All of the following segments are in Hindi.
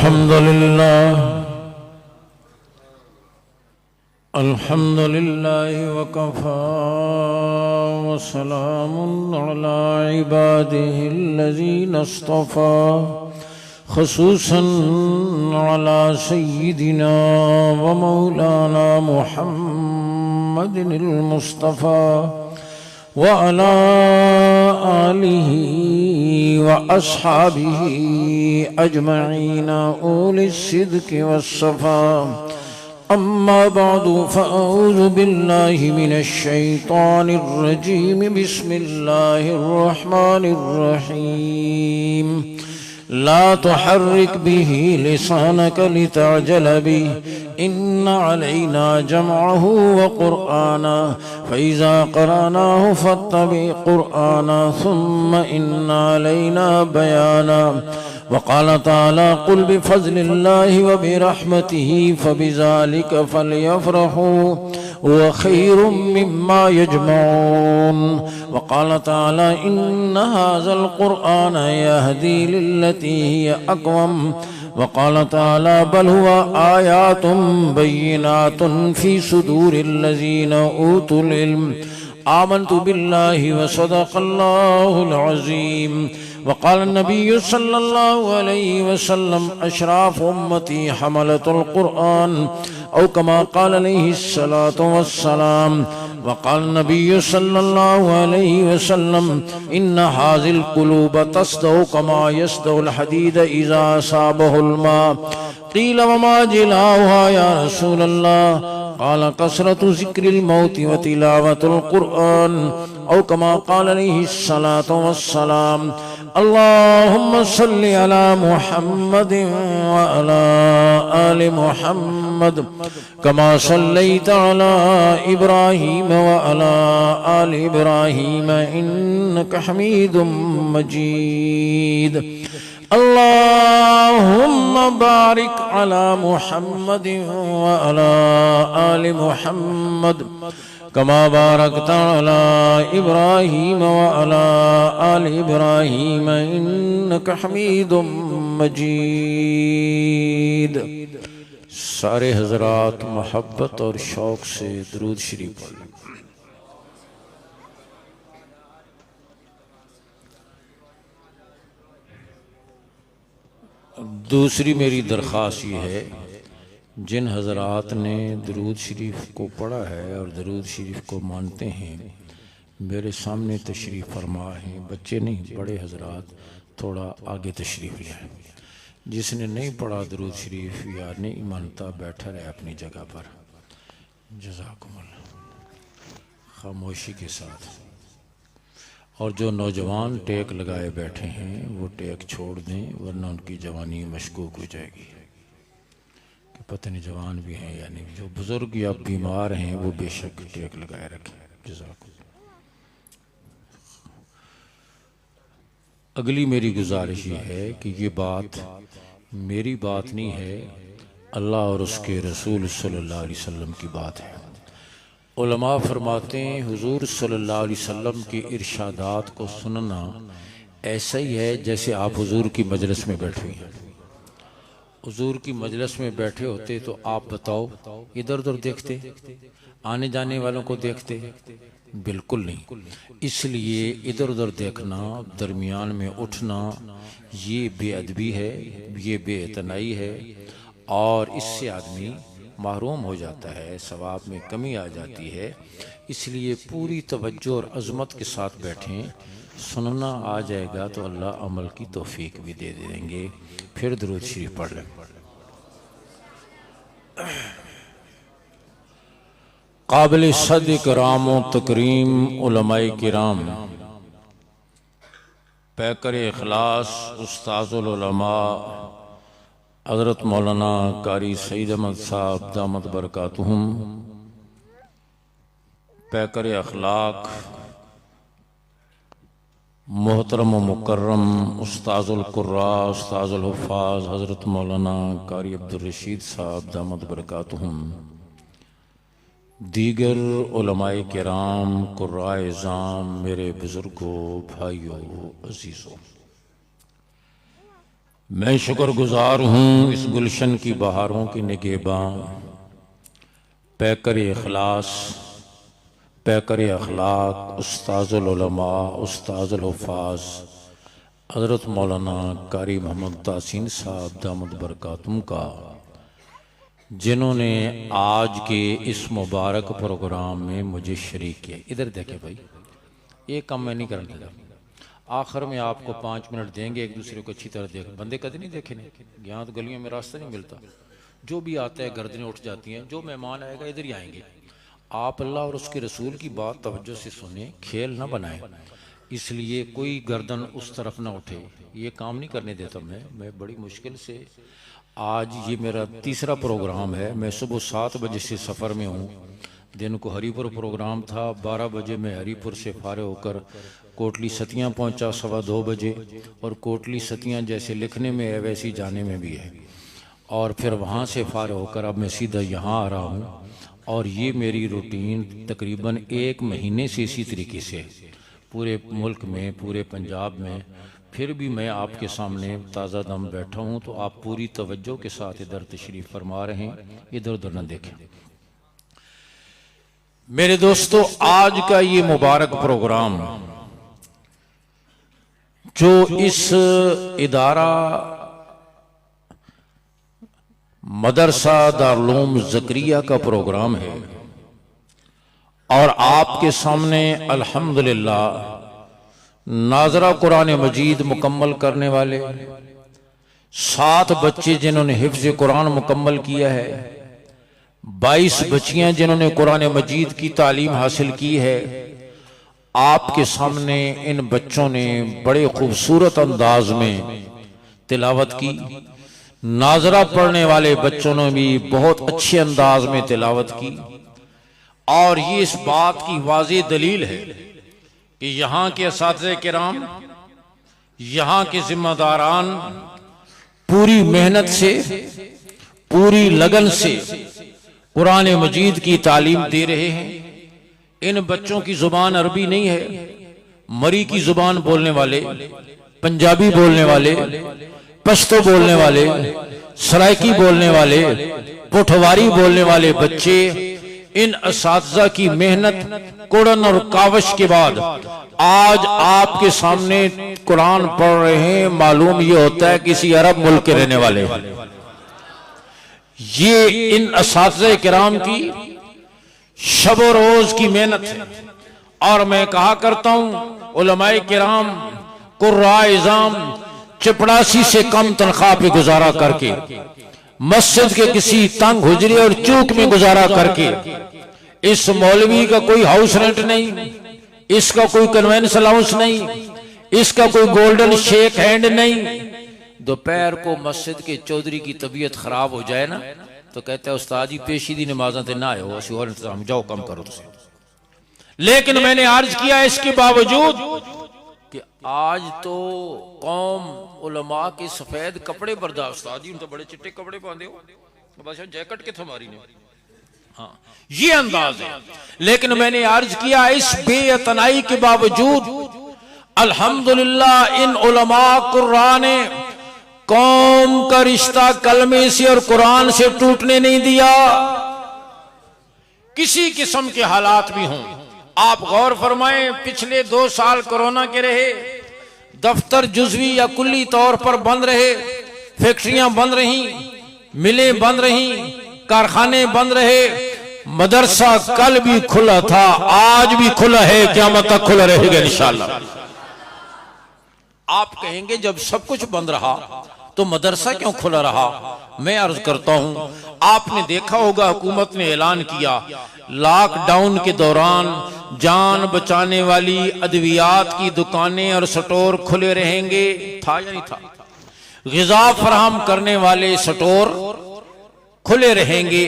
अल्हम्दुलिल्लाह वकफ़ा वसलामुन अला इबादिहिल्लज़ीना इस्तफ़ा ख़ुसूसन अला सय्यिदिना व मौलाना मुहम्मदिनिल मुस्तफ़ा व अला आलिहि व अस्हाबिहि अजमईन उलिस सिद्क़ि वस्सफ़ा। अम्मा बादु फ़अऊज़ु बिल्लाहि मिनश शैतानिर रजीम। बिस्मिल्लाहिर रहमानिर रहीम। ला तुहर्रिक बिही लिसानक लितअजल बिही इन्न अलैना जमअहु व क़ुरआना फ़इज़ा क़रअनाहु फ़त्तबि क़ुरआना सुम्मा इन्न अलैना बयाना। वक़ाल तआला क़ुल बिफ़ज़लिल्लाहि व बिरहमतिहि फ़बिज़ालिक फ़लयफ़रहू हुव ख़ैरुम मिम्मा यजमऊन। वक़ाल तआला इन्न हाज़ल क़ुरआन यहदी लिल्लती हिय अक़वम। वक़ाल तआला बल हुवा आयातुम बय्यिनातुन फ़ी सुदूरिल्लज़ीना ऊतुल इल्म। आमन्तु बिल्लाहि व सदक़ल्लाहुल अज़ीम। वक़ाल नबी सल्लल्लाहु अलैहि वसल्लम अशराफ उम्मती हमलतुल क़ुरआन औ कमा क़ाल अलैहिस्सलातु वस्सलाम। वक़ाल नबी सल्लल्लाहु अलैहि वसल्लम इन्न हाज़िल क़ुलूब तस्दउ कमा यस्दउल हदीद इज़ा असाबहुल मा। क़ील वमा जिलाउहा या रसूलल्लाह। क़ाल कसरतु ज़िक्रिल मौति व तिलावतुल क़ुरआन औ कमा क़ाल अलैहिस्सलातु वस्सलाम। अल्लाहुम्मा सल्लि अला मुहम्मदिन व अला आलि मुहम्मद कमा सल्लैता अला इब्राहीम व अला आलि इब्राहीम इन्नका हमीदुम मजीद। अल्लाहुम्मा बारिक अला मुहम्मदिन व अला आलि मुहम्मद कमा बारकता अला इब्राहीम व अला आलि इब्राहीम इन्नका हमीदुम मजीद। सारे हजरात मोहब्बत और शौक से दुरूद शरीफ पढ़ें। दूसरी मेरी दरख्वास्त ये है, जिन हजरात ने दरूद शरीफ को पढ़ा है और दरूद शरीफ को मानते हैं, मेरे सामने तशरीफ़ फरमा है। बच्चे नहीं, बड़े हजरात थोड़ा आगे तशरीफ़ ले आए। जिसने नहीं पढ़ा दरूद शरीफ या नहीं मानता, बैठा रहे अपनी जगह पर। जज़ाकुमुल्लाह। खामोशी के साथ। और जो नौजवान टेक लगाए बैठे हैं वो टेक छोड़ दें, वरना उनकी जवानी मशकूक हो जाएगी कि पता नहीं जवान भी हैं या नहीं। जो बुज़ुर्ग या बीमार हैं वो बेशक टेक लगाए रखें। जज़ाकुल्लाह। अगली मेरी गुजारिश ये है कि ये बात मेरी बात नहीं है, अल्लाह और उसके रसूल सल्लल्लाहु अलैहि वसल्लम की बात है। उलमा फरमाते हैं हुजूर सल्लल्लाहु अलैहि वसल्लम के इरशादात को सुनना ऐसा ही है जैसे आप हुजूर की मजलिस में बैठे हैं। हुजूर की मजलिस में बैठे होते तो आप बताओ इधर उधर देखते, आने जाने वालों को देखते? बिल्कुल नहीं। इसलिए इधर उधर देखना, दरमियान में उठना, ये बेअदबी है, ये बेइतनाई है और इससे आदमी महरूम हो जाता है, सवाब में कमी आ जाती है। इसलिए पूरी तवज्जो और अज़मत के साथ बैठें। सुनना आ जाएगा तो अल्लाह अमल की तौफीक भी दे देंगे। फिर दुरूद शरीफ पढ़ लें। काबिल सद कराम तकरीम उलमाए किराम, पैकर इखलास उस्ताज़ुल उलमा हज़रत मौलाना कारी सईद अहमद साहब दामत बरकातुहुम, पैकर अखलाक मोहतरम व मुकर्रम उस्ताज़ुल कुर्रा उस्ताज़ुल हुफ़ाज़ हज़रत मौलाना कारी अब्दुल रशीद साहब दामत बरकातुहुम, दीगर उलमाए किराम, कुर्राए ज़ाम, मेरे बुज़ुर्गों, भाइयों, अज़ीज़ों, मैं शुक्रगुजार हूँ इस गुलशन की बहारों की निगहबां, पैकर इखलास, पैकर अखलाक, उस्ताजुल उलमा, उस्ताजुल हुफ़ाज़ हज़रत मौलाना कारी मोहम्मद तासीन साहब दामद बरकातुम का, जिन्होंने आज के इस मुबारक प्रोग्राम में मुझे शरीक किया। इधर देखें भाई, ये काम मैं नहीं करने लगा। आखिर में आपको 5 मिनट देंगे, एक दूसरे को अच्छी तरह देख। बंदे कभी नहीं देखे नहीं, यहाँ तो गलियों में रास्ता नहीं मिलता। जो भी आता है गर्दनें उठ जाती हैं। जो मेहमान आएगा इधर ही आएंगे। आप अल्लाह और उसके रसूल की बात तवज्जो से सुने, खेल ना बनाए। इसलिए कोई गर्दन उस तरफ ना उठे, ये काम नहीं करने देता। मैं बड़ी मुश्किल से, आज ये मेरा तीसरा प्रोग्राम है। मैं सुबह 7 बजे से सफ़र में हूँ। दिन को हरीपुर प्रोग्राम था, 12 बजे मैं हरीपुर से फारिग होकर कोटली सतियाँ पहुँचा 2:15 बजे। और कोटली सतियाँ जैसे लिखने में है वैसी जाने में भी है। और फिर वहाँ से फारिग होकर अब मैं सीधा यहाँ आ रहा हूँ। और ये मेरी रूटीन तकरीबन 1 महीने से इसी तरीके से पूरे मुल्क में, पूरे पंजाब में। फिर भी मैं आपके सामने ताज़ा दम बैठा हूँ, तो आप पूरी तवज्जो के साथ इधर तशरीफ़ फरमा रहे हैं, इधर उधर न देखें। मेरे दोस्तों, आज का ये मुबारक प्रोग्राम जो इस इदारा मदरसा दारुल ज़करिया का प्रोग्राम है, और आपके सामने अल्हम्दुलिल्लाह नाजरा कुरान मजीद मुकम्मल करने वाले 7 बच्चे जिन्होंने हिफ्ज़ कुरान मुकम्मल किया है, 22 बच्चियां जिन्होंने कुरान मजीद की तालीम हासिल की है। आपके सामने इन बच्चों ने बड़े खूबसूरत अंदाज में तिलावत की। नाजरा पढ़ने वाले बच्चों ने भी बहुत अच्छे अंदाज में तिलावत की। और ये इस बात की वाज़ेह दलील है कि यहाँ के असातिज़े किराम, यहाँ के जिम्मेदारान पूरी मेहनत से, पूरी लगन से कुरान मजीद की तालीम दे रहे हैं। इन बच्चों की जुबान अरबी नहीं है, मरी की जुबान बोलने वाले, पंजाबी बोलने वाले, पश्तो बोलने वाले, सराइकी बोलने वाले, पोठवारी बोलने वाले बच्चे इन असातिज़ा की मेहनत, कुरान और कावश के बाद आज आपके सामने कुरान पढ़ रहे हैं। मालूम ये होता है किसी अरब मुल्क के रहने वाले। ये इन असातिज़े किराम की शब रोज की मेहनत है। और मैं कहा करता हूं, उलमाए किराम, कुर्रा इज़ाम चपड़ासी से कम तनख्वाह पे गुजारा करके, मस्जिद के किसी तंग हुजरे और चूक में गुजारा करके, इस मौलवी का कोई हाउस रेंट नहीं, इसका कोई कन्वेंस अलाउंस नहीं, इसका कोई गोल्डन शेक हैंड नहीं। दोपहर को मस्जिद के चौधरी की तबीयत खराब हो जाए ना, तो कहते हैं उस्ताद जी पेशी दी नमाज़ां ते ना आयो, असी और इंतजाम, जाओ कम करो तुम। लेकिन मैंने अर्ज किया इसके बावजूद कि आज तो कौम उलमा के सफेद कपड़े बर्दाश्त, उस्ताद जी तो बड़े चिट्टे कपड़े पहनते हो, बस जैकेट के हमारी ने, हाँ ये अंदाज है। लेकिन मैंने अर्ज किया इस बेअतनाई के बावजूद अल्हम्दुलिल्लाह इन उलमा कुरान ने कौम का रिश्ता कलमे से और कुरान से टूटने नहीं दिया। किसी किस्म के हालात भी हों, आप गौर फरमाएं, पिछले 2 साल कोरोना के रहे, दफ्तर जुज़वी या कुल्ली तौर पर बंद रहे, फैक्ट्रियां बंद रहीं, मिलें बंद रहीं, कारखाने बंद रहे। मदरसा कल भी खुला था, आज भी खुला है, क़यामत तक खुला रहेगा इंशाअल्लाह। आप कहेंगे जब सब कुछ बंद रहा तो मदरसा क्यों खुला रहा? मैं अर्ज करता हूं, आपने देखा होगा हुकूमत ने ऐलान किया लॉकडाउन के दौरान जान बचाने वाली अद्वियात की दुकानें और स्टोर खुले रहेंगे। था या नहीं था? ग़िज़ा फराहम करने वाले स्टोर खुले रहेंगे,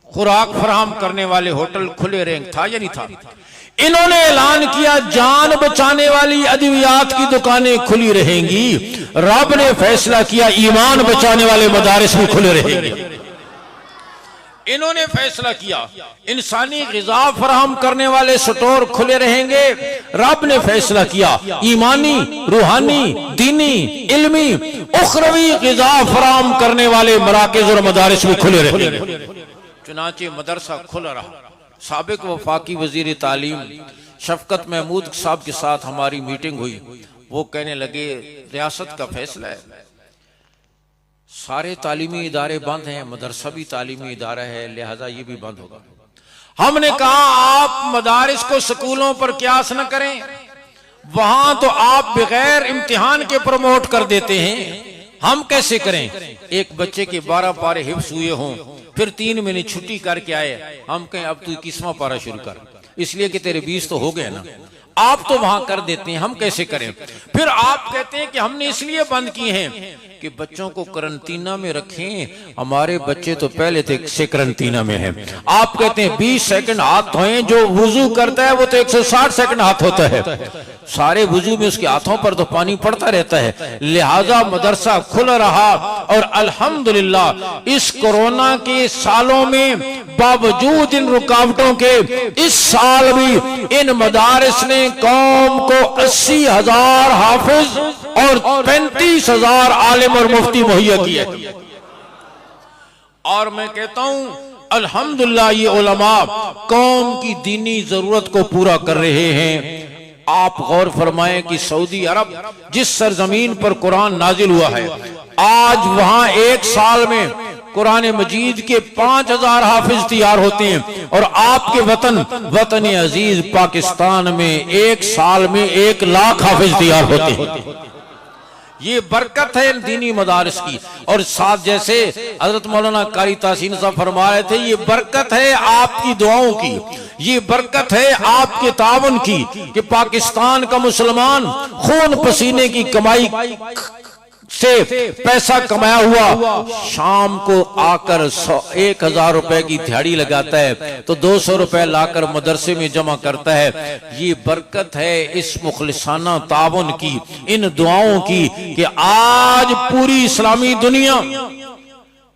खुराक फराहम करने वाले होटल खुले रहेंगे। था या नहीं था? इन्होंने ऐलान किया जान बचाने वाली अद्वियात की दुकानें खुली रहेंगी। रब ने फैसला किया ईमान बचाने वाले मदारिस भी खुले रहेंगे। इन्होंने फैसला किया इंसानी ग़िज़ा फराहम करने वाले स्टोर खुले रहेंगे। रब ने फैसला किया ईमानी, रूहानी, दीनी, इल्मी, उखरवी ग़िज़ा फराहम करने वाले मराकिज़ और मदारिस भी खुले रहेंगे। चुनांचे मदरसा खुला रहा। साबिक वफाकी वजीर तालीम शफकत महमूद साहब के साथ हमारी मीटिंग हुई। वो कहने लगे रियासत का फैसला है, सारे तालीमी इदारे बंद हैं, मदरसा भी तालीमी इदारा है, लिहाजा ये भी बंद होगा। हमने कहा आप मदारिस को स्कूलों पर क्यास न करें, वहां तो आप बगैर इम्तिहान के प्रमोट कर देते हैं, हम कैसे करें? एक बच्चे के 12 पारे हिफ्स हुए हों, फिर 3 महीने छुट्टी करके आए, हम कहें अब तू 21वां पारा शुरू कर, इसलिए कि तेरे 20 तो हो गए ना। आप तो वहां कर देते हैं, हम कैसे करें? फिर आप कहते हैं कि हमने इसलिए बंद किए हैं कि बच्चों को करंटीना में रखें। हमारे बच्चे तो पहले से करंटीना में हैं। आप कहते हैं 20 सेकंड हाथ धोएं, जो वुजू करता है वो तो 160 सेकंड हाथ होता है, सारे वुजू में उसके हाथों पर तो पानी पड़ता रहता है। लिहाजा मदरसा खुला रहा और अल्हम्दुलिल्लाह इस कोरोना के सालों में बावजूद इन रुकावटों के इस साल भी इन मदारिस ने कौम को 80,000 हाफिज और 35,000 आलिम और मुफ्ती मुहैया किए। और मैं कहता हूं अल्हम्दुलिल्लाह ये उलमा कौम की दीनी जरूरत को पूरा कर रहे हैं। आप गौर फरमाएं कि सऊदी अरब जिस सरजमीन पर कुरान नाजिल हुआ है, आज वहां एक साल में कुरान मजीद के 5,000 हाफिज तैयार होते हैं, और आपके वतन अजीज पाकिस्तान में एक साल में 1 लाख हाफिज तैयार होते हैं। ये बरकत है दीनी मदारिस की। और साथ जैसे हजरत मौलाना कारी तासीन साहब फरमा रहे थे, ये बरकत है आपकी दुआओं की, ये बरकत है आपके तावन की कि पाकिस्तान का मुसलमान खून पसीने की कमाई से पैसा कमाया हुआ शाम को आकर 1,000 रुपए की दिहाड़ी लगाता है तो 200 रुपए लाकर मदरसे में जमा करता है। ये बरकत है इस मुखलिसाना तावन की, इन दुआओं की कि आज पूरी इस्लामी दुनिया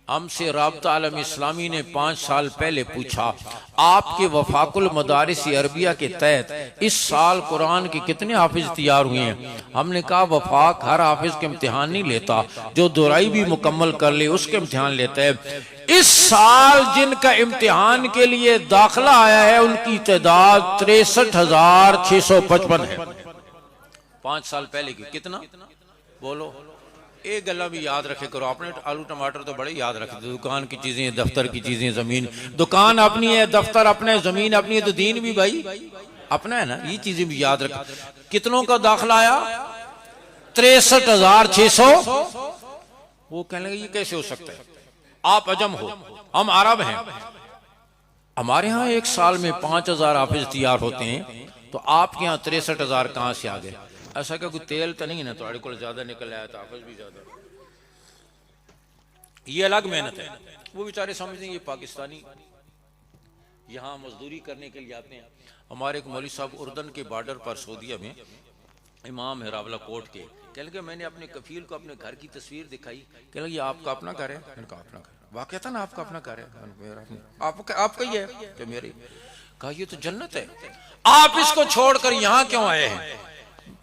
हमसे राब्ता आलम इस्लामी ने 5 साल पहले पूछा आपके वफाकुल मदारिस अरबिया के तहत इस साल कुरान के कितने हाफिज तैयार हुए हैं? हमने कहा वफाक हर हाफिज के इम्तिहान नहीं लेता, जो दोराई भी मुकम्मल कर ले उसके इम्तिहान लेता है। इस साल जिनका इम्तिहान के लिए दाखिला आया है उनकी तादाद 63,655 है। 5 साल पहले की कितना बोलो? एक गला भी याद रखे करो, आपने आलू टमाटर तो बड़े याद रखते, दुकान की चीजें, दफ्तर की चीजें, जमीन, दुकान अपनी है, दफ्तर अपना है, जमीन अपनी है, तो दीन भी भाई अपना है ना, ये चीजें भी याद रख। कितनों का दाखिला आया? 63,600। वो कहने लगे ये कैसे हो सकता है, आप अजम हो, हम अरब हैं, हमारे यहाँ एक साल में 5,000 हाफिज तैयार होते हैं, तो आपके यहाँ 63,000 कहां से आ गए? ऐसा क्या कोई तेल तो नहीं है ना थोड़े को ज्यादा निकल आया तो हाफिज भी ज्यादा? ये अलग मेहनत है। वो बेचारे समझते हैं ये पाकिस्तानी यहाँ मजदूरी करने के लिए आते हैं। हमारे एक मौलवी साहब उर्दन के बॉर्डर पर सऊदीया में इमाम है रावला कोट के, कहने लगे मैंने अपने कफील को अपने घर की तस्वीर दिखाई, कहने लगे आपका अपना घर है? मैंने कहा अपना घर। वाकई था ना आपका अपना घर है? आपका ही है कि मेरे? कहा ये तो जन्नत है, आप इसको छोड़कर यहाँ क्यों आए हैं?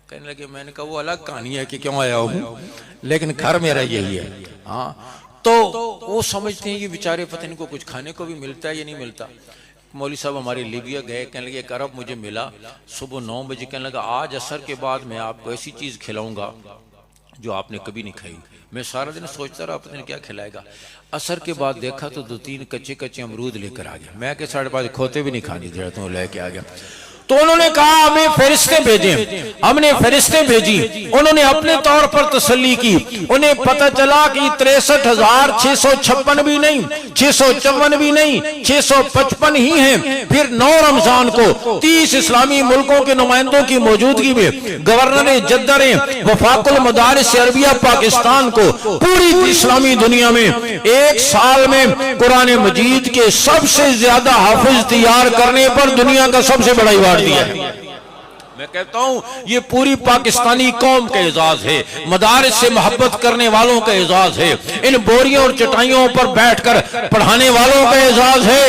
कहने लगे, मैंने कहा वो अलग कहानी है कि क्यों आया हूँ, लेकिन घर मेरा यही है। हाँ, तो वो समझते हैं ये बेचारे पता नहीं को कुछ खाने को भी मिलता है या नहीं मिलता। मौलवी साहब हमारे लीबिया गए, कहने लगे एक अरब मुझे मिला सुबह 9 बजे, कहने लगा आज असर के बाद मैं आपको ऐसी चीज खिलाऊंगा जो आपने कभी नहीं खाई। मैं सारा दिन सोचता रहा पता नहीं क्या खिलाएगा। असर के बाद देखा तो 2-3 कच्चे अमरूद लेकर आ गया। मैं के 5:30 खोते भी नहीं खाने दे रहा तो लेके आ गया। तो उन्होंने कहा हमें फरिश्ते भेजें, हमने फरिश्ते भेजी, उन्होंने अपने तौर पर तसल्ली की। उन्हें पता चला कि 63,656 भी नहीं, 654 भी नहीं, 655 ही हैं। फिर 9 रमजान को 30 इस्लामी मुल्कों के नुमाइंदों की मौजूदगी में गवर्नर जद्दर वफाकुल मदारिस अरबिया पाकिस्तान को पूरी इस्लामी दुनिया में एक साल में कुरान मजीद के सबसे ज्यादा हाफिज तैयार करने पर दुनिया का सबसे बड़ा अवार्ड दिया है। मैं कहता हूँ ये पूरी पाकिस्तानी कौम का एजाज है, मदारिस से मोहब्बत करने वालों का एजाज है, इन बोरियों और चटाइयों पर बैठकर पढ़ाने वालों का एजाज है,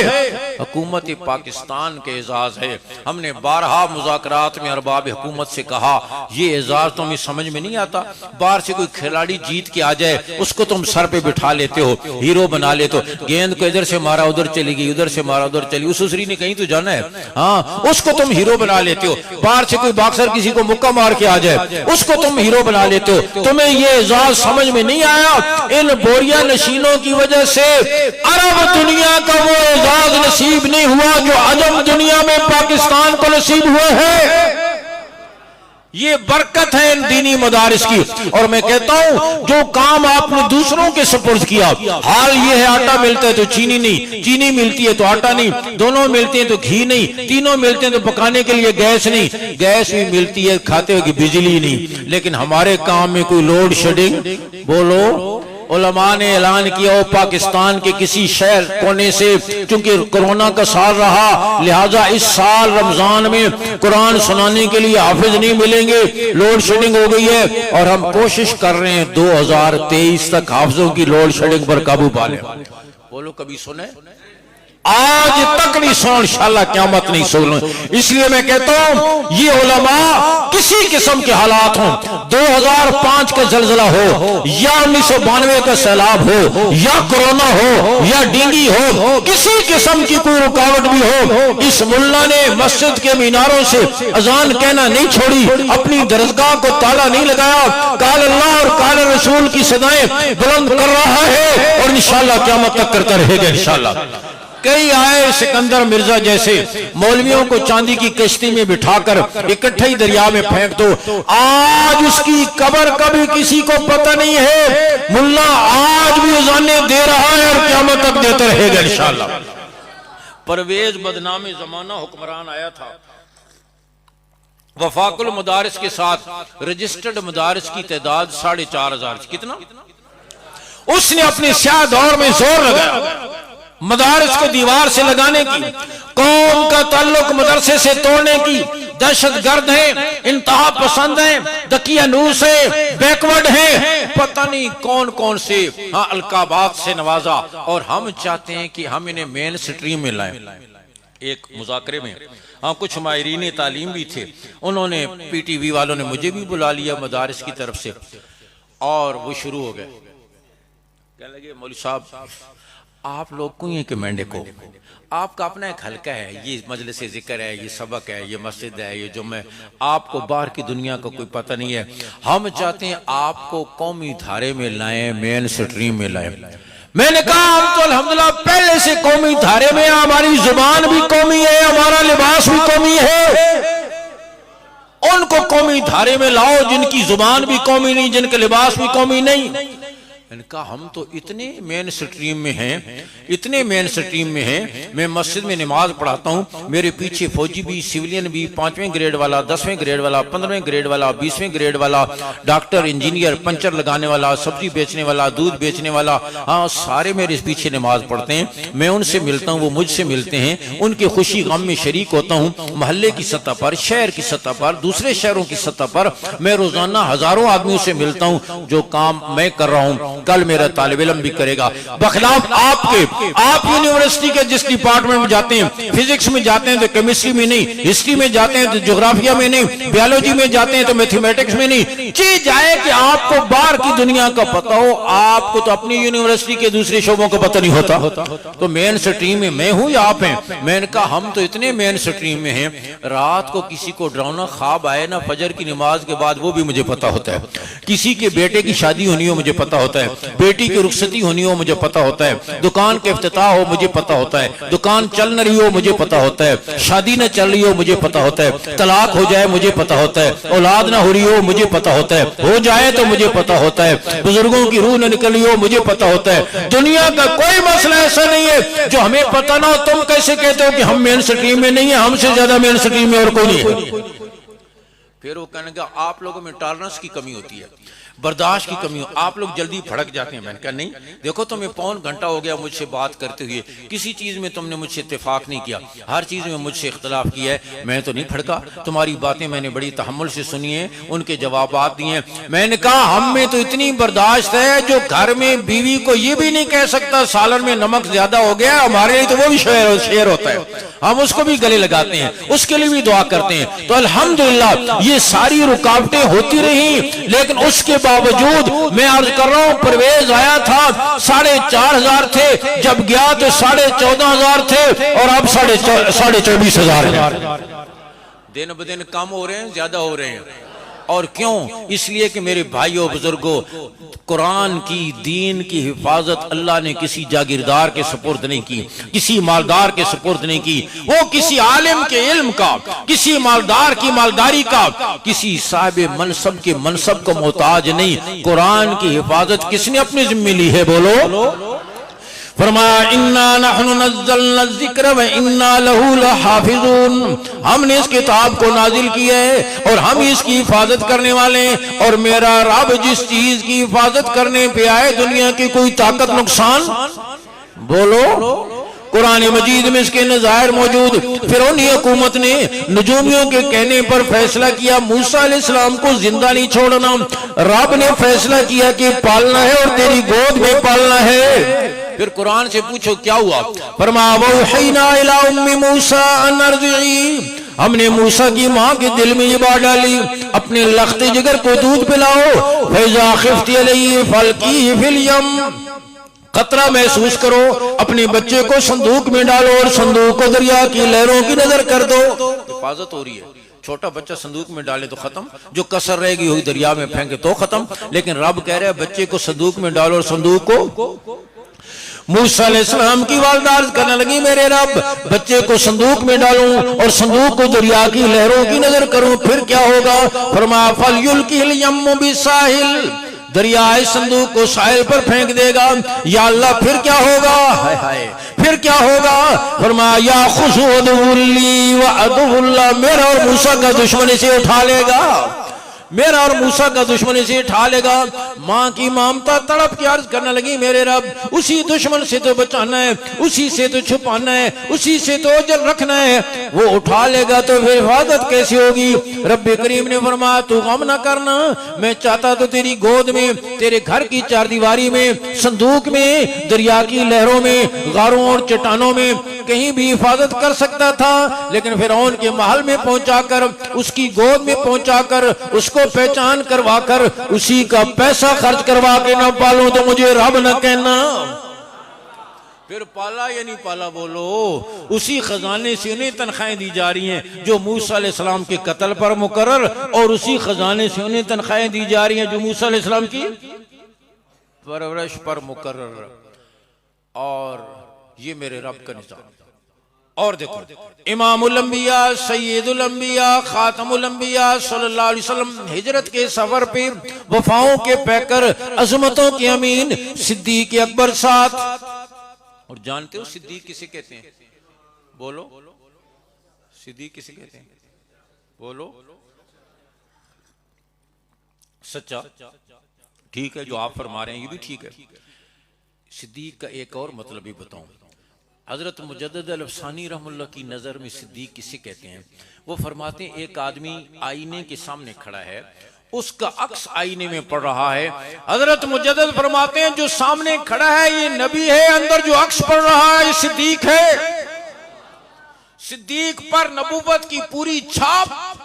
हुकूमत पाकिस्तान के एजाज है। हमने बारहा मुज़ाकरात में अरबाब हुकूमत से कहा ये एजाज तो हमें समझ में नहीं आता, बाहर से कोई खिलाड़ी जीत के आ जाए उसको तुम सर पे बिठा लेते हो, हीरो बना लेते हो, गेंद को इधर से मारा उधर चली गई, उधर से मारा उधर चली, उस उसरी ने कहीं तो जाना है, हाँ उसको तुम हीरो बना लेते हो। बाहर से कोई बॉक्सर किसी को मुक्का मार के आ जाए उसको तुम हीरो बना लेते हो। तुम्हें ये एजाज समझ में नहीं आया, इन बोरिया नशीनों की वजह से अरब दुनिया का वो एजाज नसीब नहीं हुआ जो अजम दुनिया में पाकिस्तान को नसीब हुए हैं। ये बरकत है इन दीनी मदारिस की। और मैं कहता हूं जो काम आपने दूसरों के सुपुर्द किया, हाल ये है आटा मिलता है तो चीनी नहीं, चीनी मिलती है तो आटा नहीं, दोनों मिलते हैं तो घी नहीं, तीनों मिलते हैं तो पकाने के लिए गैस नहीं, गैस भी मिलती है खाते हुए बिजली नहीं। लेकिन हमारे काम में कोई लोड शेडिंग, बोलो उलमा ने ऐलान किया हो पाकिस्तान के किसी शहर कोने से, क्योंकि कोरोना का साल रहा लिहाजा इस साल रमजान में कुरान सुनाने के लिए हाफिज नहीं मिलेंगे, लोड शेडिंग हो गई है और हम कोशिश कर रहे हैं 2023 तक हाफिजों की लोड शेडिंग पर काबू पा लें। बोलो कभी सुने? आज तक नहीं सुना, इंशाअल्लाह क़यामत नहीं सुना। इसलिए मैं कहता हूं ये उलमा किसी किस्म के हालात हों, 2005 का जलजला हो या 1992 का सैलाब हो या कोरोना हो या डेंगी हो, किसी किस्म की कोई रुकावट भी हो, इस मुल्ला ने मस्जिद के मीनारों से अजान कहना नहीं छोड़ी, अपनी दरगाह को ताला नहीं लगाया, काल अल्लाह और काल रसूल की सदाएं बुलंद कर रहा है और इंशाअल्लाह क़यामत तक करता रहेगा इंशाअल्लाह। कई आए सिकंदर मिर्जा जैसे मौलवियों को चांदी की कश्ती में बिठाकर इकट्ठे ही दरिया में फेंक दो, आज उसकी कब्र कभी किसी को पता नहीं है। मुल्ला आज भी अज़ाने दे रहा है और क़यामत तक देता रहेगा इंशाअल्लाह। परवेज बदनामी जमाना हुक्मरान आया था, वफाकुल मदारिस के साथ रजिस्टर्ड मदारिस की तादाद 4,500, कितना? उसने अपने स्याह दौर में जोर लगाया मदारिस को दीवार से लगाने की, कौम का ताल्लुक मदरसे से तोड़ने की, दहशत गर्द है, इंतहा पसंद है, दकियानूस है, बैकवर्ड है, पता नहीं कौन कौन से हाँ अलकाबात से नवाजा, और हम चाहते हैं कि हम इन्हें मेन स्ट्रीम में लाएं। एक मुज़ाकरे में हाँ कुछ माहिरीन तालीम भी थे, उन्होंने PTV वालों ने मुझे भी बुला लिया मदारिस की तरफ से, और वो शुरू हो गए, कहने लगे मौलवी साहब आप लोग को ये कमेंडे को आपका अपना एक हल्का है, ये मजलिस जिक्र है, ये सबक है, ये मस्जिद है, ये जुम्मे, आपको बाहर की दुनिया का कोई पता नहीं है। हम चाहते हैं आपको कौमी धारे में लाएं, मेन स्ट्रीम में लाएं। मैंने कहा हम तो अल्हम्दुलिल्लाह पहले से कौमी धारे में, हमारी जुबान भी कौमी है, हमारा लिबास भी कौमी है। उनको कौमी धारे में लाओ जिनकी जुबान भी कौमी नहीं, जिनका लिबास भी कौमी नहीं। इनका हम तो इतने मेन स्ट्रीम में हैं, इतने मेन स्ट्रीम में हैं, मैं मस्जिद में नमाज पढ़ाता हूँ, मेरे पीछे फौजी भी, सिविलियन भी, 5वें ग्रेड वाला, 10वें ग्रेड वाला, 15वें ग्रेड वाला, 20वें ग्रेड वाला, डॉक्टर, इंजीनियर, पंचर लगाने वाला, सब्जी बेचने वाला, दूध बेचने वाला, हाँ सारे मेरे पीछे नमाज पढ़ते हैं। मैं उनसे मिलता हूँ, वो मुझसे मिलते हैं, उनके खुशी गम में शरीक होता हूँ। मोहल्ले की सतह पर, शहर की सतह पर, दूसरे शहरों की सतह पर मैं रोजाना हजारों आदमियों से मिलता हूँ। जो काम मैं कर रहा हूँ कल मेरा तालिब इल्म भी करेगा, बखलाफ आपके। आप यूनिवर्सिटी के जिस डिपार्टमेंट में जाते हैं, फिजिक्स में जाते हैं तो केमिस्ट्री में नहीं, हिस्ट्री में जाते हैं तो ज्योग्राफिया में नहीं, बायोलॉजी में जाते हैं तो मैथमेटिक्स में नहीं। चीज जाए कि आपको बाहर की दुनिया का पता हो, आपको तो अपनी यूनिवर्सिटी के दूसरे शोबों का पता नहीं होता। तो मेन स्ट्रीम में मैं हूं या आप हैं? मैंने कहा हम तो इतने मेन स्ट्रीम में हैं, रात को किसी को डरावना ख्वाब आए ना फजर की नमाज के बाद, वो भी मुझे पता होता है। किसी के बेटे की शादी होनी हो मुझे पता होता है, बेटी की रुखसती होनी हो मुझे पता होता है, दुकान के इफ्तिताह हो मुझे पता होता है, दुकान चल न रही हो मुझे पता होता है, शादी न चल रही हो मुझे पता होता है, तलाक हो जाए मुझे पता होता है, औलाद ना हो रही हो मुझे पता होता है, हो जाए तो मुझे पता होता है, बुजुर्गों की रूह न निकली हो मुझे पता होता है। दुनिया का कोई मसला ऐसा नहीं है जो हमें पता ना हो। तुम कैसे कहते हो कि हम मेन स्ट्रीम में नहीं है? हमसे ज्यादा मेन स्ट्रीम में और कोई नहीं है। फिर वो कहने का आप लोगों में टॉलरेंस की कमी होती है। बर्दाश्त की कमी हो। आप लोग जल्दी भड़क जाते हैं। मैंने कहा नहीं, देखो तुम्हें पौन घंटा हो गया मुझसे बात करते हुए, किसी चीज में तुमने मुझसे इत्तेफाक नहीं किया, हर चीज में मुझसे इख्तलाफ किया है। मैं तो नहीं भड़का, तुम्हारी बातें मैंने बड़ी तहम्मुल से सुनी है, उनके जवाब दिए। मैंने कहा हम में तो इतनी बर्दाश्त है, जो घर में बीवी को ये भी नहीं कह सकता सालन में नमक ज्यादा हो गया, हमारे लिए तो वो भी शेर होता है, हम उसको भी गले लगाते हैं, उसके लिए भी दुआ करते हैं। तो अल्हम्दुलिल्लाह ये सारी रुकावटें होती रही, लेकिन उसके बावजूद मैं अर्ज कर रहा हूं, परवेज आया था 4,500 थे, जब गया तो 14,500 थे, और अब 24,500 दिन ब दिन कम हो रहे हैं, ज्यादा हो रहे हैं। और क्यों? इसलिए कि मेरे भाइयों बुजुर्गों, कुरान की दीन की हिफाजत अल्लाह ने किसी जागीरदार के सुपुर्द नहीं की, किसी मालदार के सुपुर्द नहीं की, वो किसी आलिम के इल्म का, किसी मालदार की मालदारी का, किसी साहिब मनसब के मनसब को मोहताज नहीं। कुरान की हिफाजत किसने अपनी जिम्मे ली है? बोलो। फरमाया इन्ना नहनु नज़्ज़लना ज़िक्र व इन्ना लहू लहाफ़िज़ून, हमने इस किताब को नाजिल किया है और हम इसकी हिफाजत करने वाले हैं। और मेरा रब जिस चीज की हिफाजत करने पे आए, दुनिया की कोई ताकत नुकसान, बोलो। कुरान मजीद में इसके नज़ायर मौजूद। फिरौनी हुकूमत ने नजूमियों के कहने पर फैसला किया मूसा अलैहिस्सलाम को जिंदा नहीं छोड़ना, रब ने फैसला किया कि पालना है और तेरी गोद में पालना है। फिर कुरान से पूछो क्या हुआ? फरमाया वहयना इला उम्मी मूसा अन अर्ज़िई, हमने मूसा की माँ के दिल में ये बात डाली, अपने लख्ते जिगर को दूध पिलाओ। फैज़ा खिफ्ती अलैहि फल्की फिल यम, खतरा महसूस करो, अपने बच्चे को संदूक में डालो और संदूक को दरिया की लहरों की नजर कर दो। हिफाजत हो रही है। छोटा बच्चा संदूक में डाले तो खत्म, जो कसर रहेगी वही दरिया में फेंके तो खत्म। लेकिन रब कह रहे हैं बच्चे को संदूक में डालो और संदूक को। मूसा अलैहिस्सलाम की वालिदा अर्ज करने लगी, मेरे रब बच्चे को संदूक में डालूं और संदूक को दरिया की लहरों की नजर करूं, फिर क्या होगा? फरमाया फलयुल्किल यम्मु बिसाहिल, दरिया इस संदूक को साहिल पर फेंक देगा। या अल्लाह फिर क्या होगा? हाय हाय, फिर क्या होगा? फरमाया या खुशू अदुल्ली व अदुल्लाह, मेरा और मूसा का दुश्मन इसे उठा लेगा, मेरा और मूसा का दुश्मन इसे उठा लेगा। माँ की ममता तड़प के अर्ज करने लगी, मेरे रब उसी दुश्मन से तो बचाना है, उसी से तो छुपाना है, उसी से तो अजर रखना है, वो उठा लेगा तो फिर हिफाजत कैसी होगी? रब्बे करीम ने फरमाया तू गम ना करना, मैं चाहता तो तेरी गोद में, तेरे घर की चारदीवारी में, संदूक में, दरिया की लहरों में, गारों और चट्टानों में कहीं भी हिफाजत कर सकता था, लेकिन फिरौन के महल में पहुंचाकर, उसकी गोद में पहुंचाकर, उसको पहचान करवा कर, उसी का पैसा खर्च करवा के ना पालूं तो मुझे रब न कहना। फिर पाला या नहीं पाला? बोलो। उसी खजाने से उन्हें तनख्वाहें दी जा रही हैं जो मूसा अलैहिस्सलाम के कत्ल पर मुकर्रर, और उसी खजाने से उन्हें तनख्वाहें दी जा रही हैं जो मूसा अलैहिस्सलाम की परवरिश पर मुकर्रर। और ये मेरे रब का निज़ाम। और देखो इमामुल अंबिया, सैयदुल अंबिया, खातमुल अंबिया सल्लल्लाहु अलैहि वसल्लम हिजरत के सफर पे वफाओं के पैकर, अजमतों के अमीन सिद्दीक अकबर साथ। और जानते हो सिद्दीक किसे कहते हैं? बोलो। सिद्दीक किसे कहते हैं? बोलो। सच्चा, ठीक है, जो आप फरमा रहे हैं ये भी ठीक है। सिद्दीक का एक और मतलब भी बताऊं। हजरत मुजद्दिद अल-अफ़सानी रहमतुल्लाह की नज़र में सिद्दीक किसे कहते हैं? वो फरमाते हैं एक आदमी आईने के सामने खड़ा है, उसका अक्स आईने में पड़ रहा है। हजरत मुजद्दिद फरमाते हैं जो सामने खड़ा है ये नबी है, अंदर जो अक्स पड़ रहा है ये सिद्दीक है। सिद्दीक पर नबूवत की पूरी छाप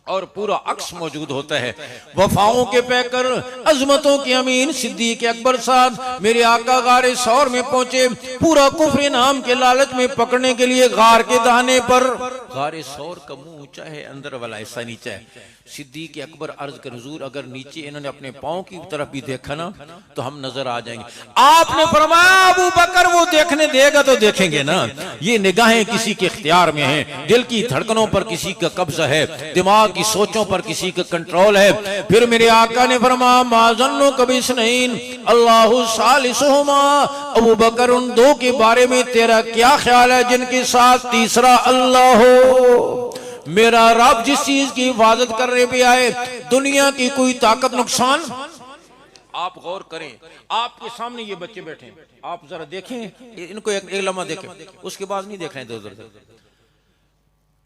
और पूरा अक्स मौजूद होता है। वफाओं के पैकर, अजमतों के अमीन सिद्दीक अकबर साहब मेरे आका गारे सौर में पहुंचे, पूरा कुफ्र नाम के लालच में पकड़ने के लिए गार के दाने पर। गारे सौर का मुंह ऊंचा है, अंदर वाला हिस्सा नीचा है। सिद्दीक अकबर अर्ज कर हुजूर अगर नीचे इन्होंने अपने पांव की तरफ भी देखा ना तो हम नजर आ जाएंगे। आपने फरमाया अबू बकर वो देखने देगा तो देखेंगे ना, ये निगाहें किसी के इख्तियार में हैं, दिल की धड़कनों पर किसी का कब्जा है, दिमाग की सोचों पर किसी का कंट्रोल है। फिर मेरे आका ने फरमाया माज़न्नु कभी स्नैन अल्लाहु सालिसुहुमा, अबू बकर उन दो के बारे में तेरा क्या ख्याल है जिनके साथ तीसरा अल्लाह हो? मेरा रब जिस चीज की हिफाजत करने पे आए, दुनिया की कोई ताकत नुकसान। आप गौर करें, आपके सामने ये बच्चे बैठे हैं, आप जरा देखें इनको, एक लम्हा देखें, उसके बाद नहीं देख रहे हैं इधर।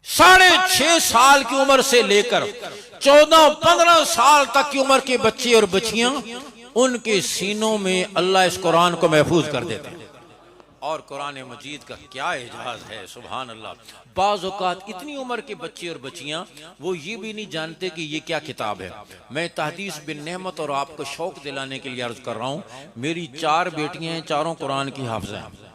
6.5 साल की उम्र से लेकर 14-15 साल तक की उम्र के बच्चे और बच्चियां, उनके सीनों में अल्लाह इस कुरान को महफूज कर देते हैं। और कुरान मजीद का क्या एजाज है, सुभान अल्लाह। बाज़ औक़ात इतनी उम्र के बच्चे और बच्चियां वो ये भी नहीं जानते कि ये क्या किताब है। मैं तहदीस बिन नेमत और आपको शौक दिलाने के लिए अर्ज कर रहा हूँ, मेरी 4 बेटियां हैं, चारों कुरान की हाफ़िज़ा हैं।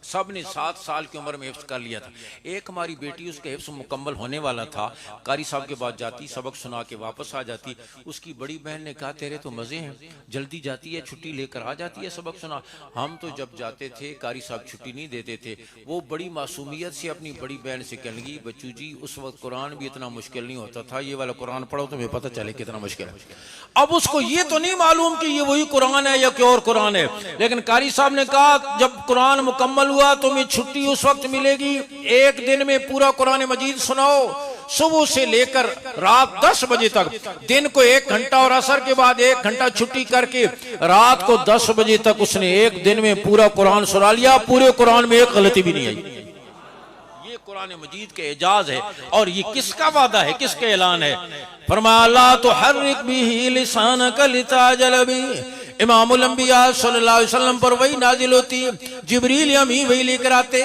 सब ने 7 साल की उम्र में हिफ्ज़ कर लिया था। एक हमारी बेटी, उसका हिफ्ज़ मुकम्मल होने वाला था, कारी साहब के पास जाती, सबक सुना के वापस आ जाती। उसकी बड़ी बहन ने कहा तेरे तो मज़े हैं, जल्दी जाती है, छुट्टी लेकर आ जाती है, सबक सुना। हम तो जब जाते थे कारी साहब छुट्टी नहीं देते थे। वो बड़ी मासूमियत से अपनी बड़ी बहन से कहने लगी, बच्चू जी उस वक्त कुरान भी इतना मुश्किल नहीं होता था, ये वाला कुरान पढ़ो तुम्हें पता चले कितना मुश्किल है। अब उसको ये तो नहीं मालूम कि ये वही कुरान है या कोई और कुरान है, लेकिन कारी साहब ने कहा जब कुरान मुकम्मल हुआ तुम्हें छुट्टी उस वक्त मिलेगी, एक दिन में पूरा कुरान मजीद सुनाओ, सुबह से लेकर रात 10 बजे तक। दिन को 1 घंटा और असर के बाद 1 घंटा छुट्टी करके रात को 10 बजे तक उसने एक दिन में पूरा कुरान सुना लिया। पूरे कुरान में एक गलती भी नहीं आई। ये कुरान मजीद के एजाज है। और ये किसका वादा है, किसका ऐलान है? फरमाया ला तुहर्रिक बिही लिसानक लिताजल बिही। इमामुल अंबिया सल्लल्लाहु अलैहि वसल्लम पर वही नाजिल होती, जिब्रील अमीन वही लेकर आते।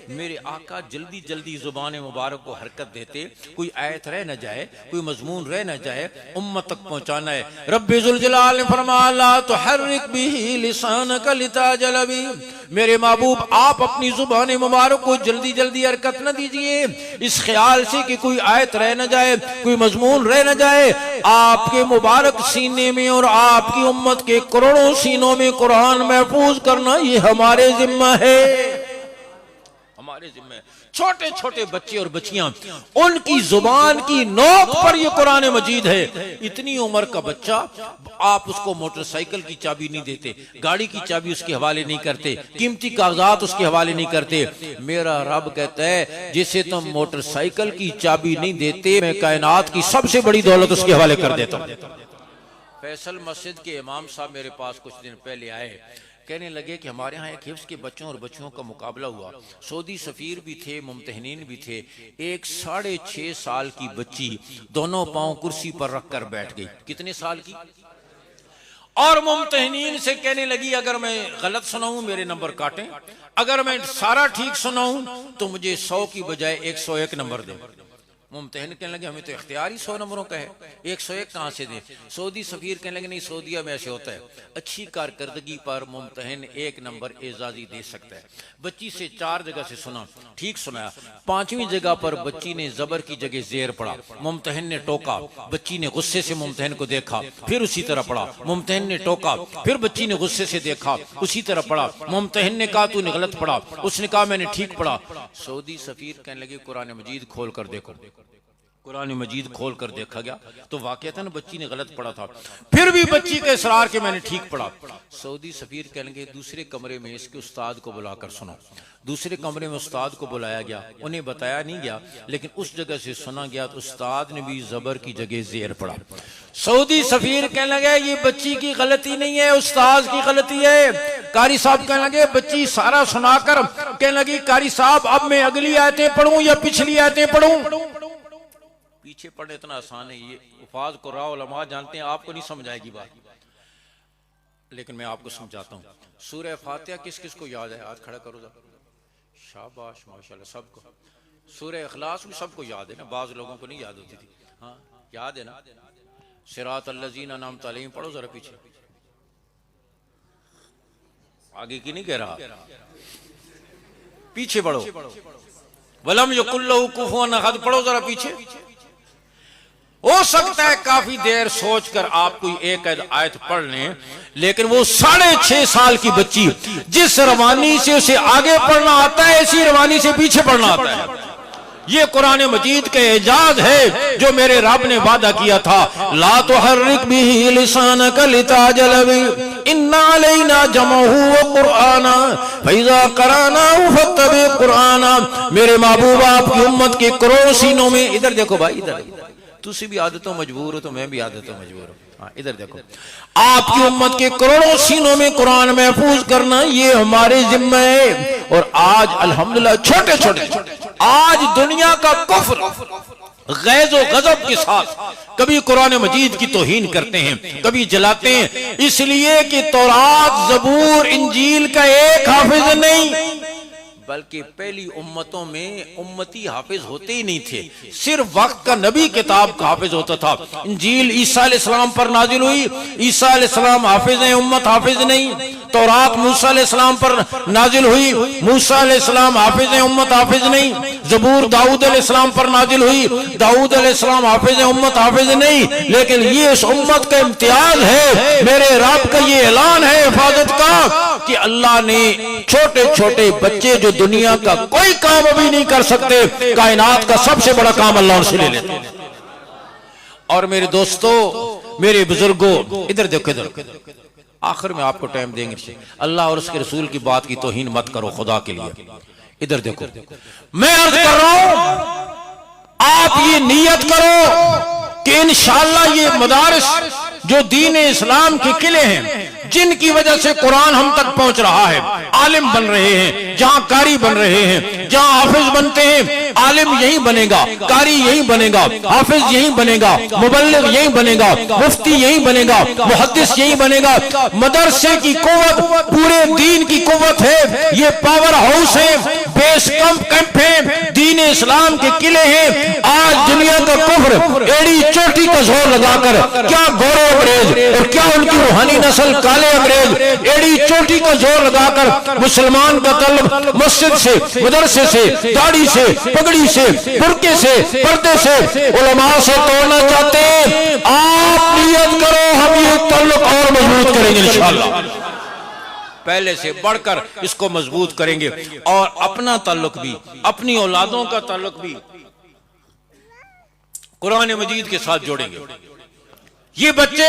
मेरे आका जल्दी जल्दी जुबान मुबारक को हरकत देते, कोई आयत रह न जाए, कोई मजमून रह न जाए, उम्मत तक पहुंचाना है। रब्बी जुल जलाल ने फरमाया ला तुहर्रिक बिही लिसानक लिताजल बिही। मेरे महबूब आप अपनी जुबान मुबारक को जल्दी जल्दी हरकत न दीजिए इस ख्याल से कि कोई आयत रह न जाए, कोई मजमून रह न जाए। आपके मुबारक सीने में और आपकी उम्मत के करोड़ों सीनों में कुरान महफूज करना ये हमारे जिम्मा है, हमारे जिम्मे। छोटे छोटे बच्चे और बच्चियां, उनकी जुबान की नोक पर ये कुरान मजीद है। इतनी उम्र का बच्चा, आप उसको मोटरसाइकिल की चाबी नहीं देते, गाड़ी की चाबी उसके हवाले नहीं करते, कीमती कागजात उसके हवाले नहीं करते। मेरा रब कहता है जिसे तुम मोटरसाइकिल की चाबी नहीं देते, मैं कायनात की सबसे बड़ी दौलत उसके हवाले कर देता हूं। फैसल मस्जिद के इमाम साहब मेरे पास कुछ दिन पहले आए, कहने लगे कि हमारे यहाँ एक हिफ्ज़ के बच्चों और बच्चियों का मुकाबला हुआ। सऊदी सफ़ीर भी थे, मुम्तहिनीन भी थे। एक 6.5 साल की बच्ची दोनों पांव कुर्सी पर रखकर बैठ गई। कितने साल की? और मुम्तहिनीन से कहने लगी अगर मैं गलत सुनाऊं मेरे नंबर काटें, अगर मैं सारा ठीक सुनाऊं तो मुझे 100 की बजाय 101 नंबर दें। मुम्तहिन कहने लगे हमें तो इख्तियारी 100 नंबरों का है, 101 कहाँ से दें? सऊदी सफ़ीर कहने लगे नहीं, सऊदीया में ऐसे होता है, अच्छी कारकर्दगी पर मुम्तहिन 1 नंबर एजाजी दे सकता है। बच्ची से 4 जगह से सुना, ठीक सुनाया। 5वीं जगह पर बच्ची ने जबर की जगह जेर पढ़ा, मुम्तहिन ने टोका, बच्ची ने गुस्से से मुम्तहिन को देखा, फिर उसी तरह पढ़ा, मुम्तहिन ने टोका, फिर बच्ची ने गुस्से से देखा, उसी तरह पढ़ा। मुम्तहिन ने कहा तूने गलत पढ़ा, उसने कहा मैंने ठीक पढ़ा। सऊदी सफ़ीर कहने लगे कुरान मजीद खोल कर देखो। कुरान मजीद खोल कर देखा गया तो वाकईतन बच्ची ने गलत पढ़ा था, फिर भी बच्ची के इसरार के मैंने ठीक पढ़ा। सऊदी सफ़ीर कहने लगे दूसरे कमरे में इसके उस्ताद को बुलाकर सुनो। दूसरे कमरे में उस्ताद को बुलाया गया, उन्हें बताया नहीं गया, लेकिन उस जगह से सुना गया तो उस्ताद ने भी जबर की जगह जेर पढ़ा। सऊदी सफ़ीर कहने लगे ये बच्ची की गलती नहीं है, उस्ताद की गलती है। कारी साहब कहने लगे बच्ची सारा सुनाकर कहने लगी कारी साहब अब मैं अगली आयतें पढ़ूं या पिछली आयतें पढ़ूं? पीछे पढ़ना इतना आसान है, ये अल्फाज को राव उलमा जानते हैं, आपको नहीं समझ आएगी बात, लेकिन मैं आपको समझाता हूँ। सूरह फातिहा किस किस को याद है? हाथ खड़ा करो जरा। शाबाश माशाल्लाह सबको। सूरह इखलास भी सबको याद है ना, बाज़ लोगों को नहीं याद होती थी। हाँ याद है ना? सिरातल लज़ीना अनअमता अलैहिम पढ़ो जरा पीछे, आगे की नहीं कह रहा, पीछे पढ़ो। वलम यकुल लहू कुफुवन अहद पढ़ो जरा पीछे। हो सकता है काफी देर सोचकर आप कोई एक आयत पढ़ लें, लेकिन वो 6.5 साल की बच्ची जिस रवानी से उसे आगे पढ़ना आता है इसी रवानी से पीछे पढ़ना आता है। ये कुरान मजीद के एजाज है जो मेरे रब ने वादा किया था, ला तुहर्रिक बिही लिसानक लिताजल बिही। इन्ना अलैना जमअहू व कुरआना फइज़ा क़रअनाहु फत्तबि कुरआना। मेरे महबूब आपकी उम्मत के करोड़ों सीनों में, इधर देखो भाई, इधर तुसी भी आदतों मजबूर हो तो मैं भी आदतों मजबूर हूँ। हाँ इधर देखो, आपकी उम्मत के करोड़ों सीनों में कुरान महफूज करना ये हमारे जिम्मे है। और आज अल्हम्दुलिल्लाह छोटे छोटे आज दुनिया का कुफ्र गैज़ो गज़ब के साथ कभी कुरान मजीद की तौहीन करते हैं, कभी जलाते हैं, इसलिए कि तौरात ज़बूर इंजील का एक हाफिज नहीं, बल्कि पहली उम्मतों में उम्मती हाफिज होते ही नहीं थे, सिर्फ वक्त का नबी किताब का हाफिज होता था। इंजील ईसा अलैहिस्सलाम पर नाजिल हुई, ईसा अलैहिस्सलाम हाफिज हैं, उम्मत हाफिज नहीं। तौरात मूसा अलैहिस्सलाम पर नाजिल हुई, मूसा अलैहिस्सलाम हाफिज हैं, उम्मत हाफिज नहीं। ज़बूर दाऊद अलैहिस्सलाम पर नाजिल हुई, दाऊद अलैहिस्सलाम हाफिज हैं, उम्मत हाफिज नहीं। लेकिन ये इस उम्मत का इम्तियाज है, मेरे रब का ये ऐलान है हिफाजत का कि अल्लाह ने छोटे छोटे बच्चे जो दुनिया का कोई काम अभी नहीं कर सकते, कायनात का सबसे बड़ा काम अल्लाह उनसे ले लेते हैं। और मेरे दोस्तों, मेरे बुजुर्गों, इधर देखो, इधर आखिर में आपको टाइम देंगे, अल्लाह और उसके रसूल की बात की तौहीन मत करो खुदा के लिए। इधर देखो, मैं अर्ज कर रहा हूं, आप ये नियत करो कि इंशाअल्लाह ये मदारिस जो दीन इस्लाम के किले हैं, जिनकी वजह से कुरान हम तक पहुंच रहा है, आलिम बन रहे हैं, जहां कारी बन रहे हैं, जहां हाफिज बनते हैं, आलिम यही बनेगा, कारी यही बनेगा, हाफिज यही बनेगा, मुबल्लिग यही बनेगा, मुफ्ती यही बनेगा, मुहद्दिस यही बनेगा। मदरसे की कुव्वत पूरे दीन की कुव्वत है, ये पावर हाउस है, बेस कैंप है, दीन इस्लाम के किले हैं। आज दुनिया का कुफ्र एड़ी चोटी का जोर लगाकर, क्या गोरे अंग्रेज और क्या उनकी रूहानी नस्ल काले अंग्रेज एड़ी चोटी का जोर लगाकर मुसलमान का तलब मस्जिद से, मदरसे से, दाढ़ी से, पगड़ी से, बुर्के से, पर्दे से, उलमा से तोड़ना चाहते हैं। आप नियत करो, हम ये तल्लुक और मजबूत करेंगे इंशाअल्लाह, पहले से बढ़कर इसको मजबूत करेंगे और अपना ताल्लुक भी, अपनी औलादों का ताल्लुक भी कुरान मजीद के साथ जोड़ेंगे। ये बच्चे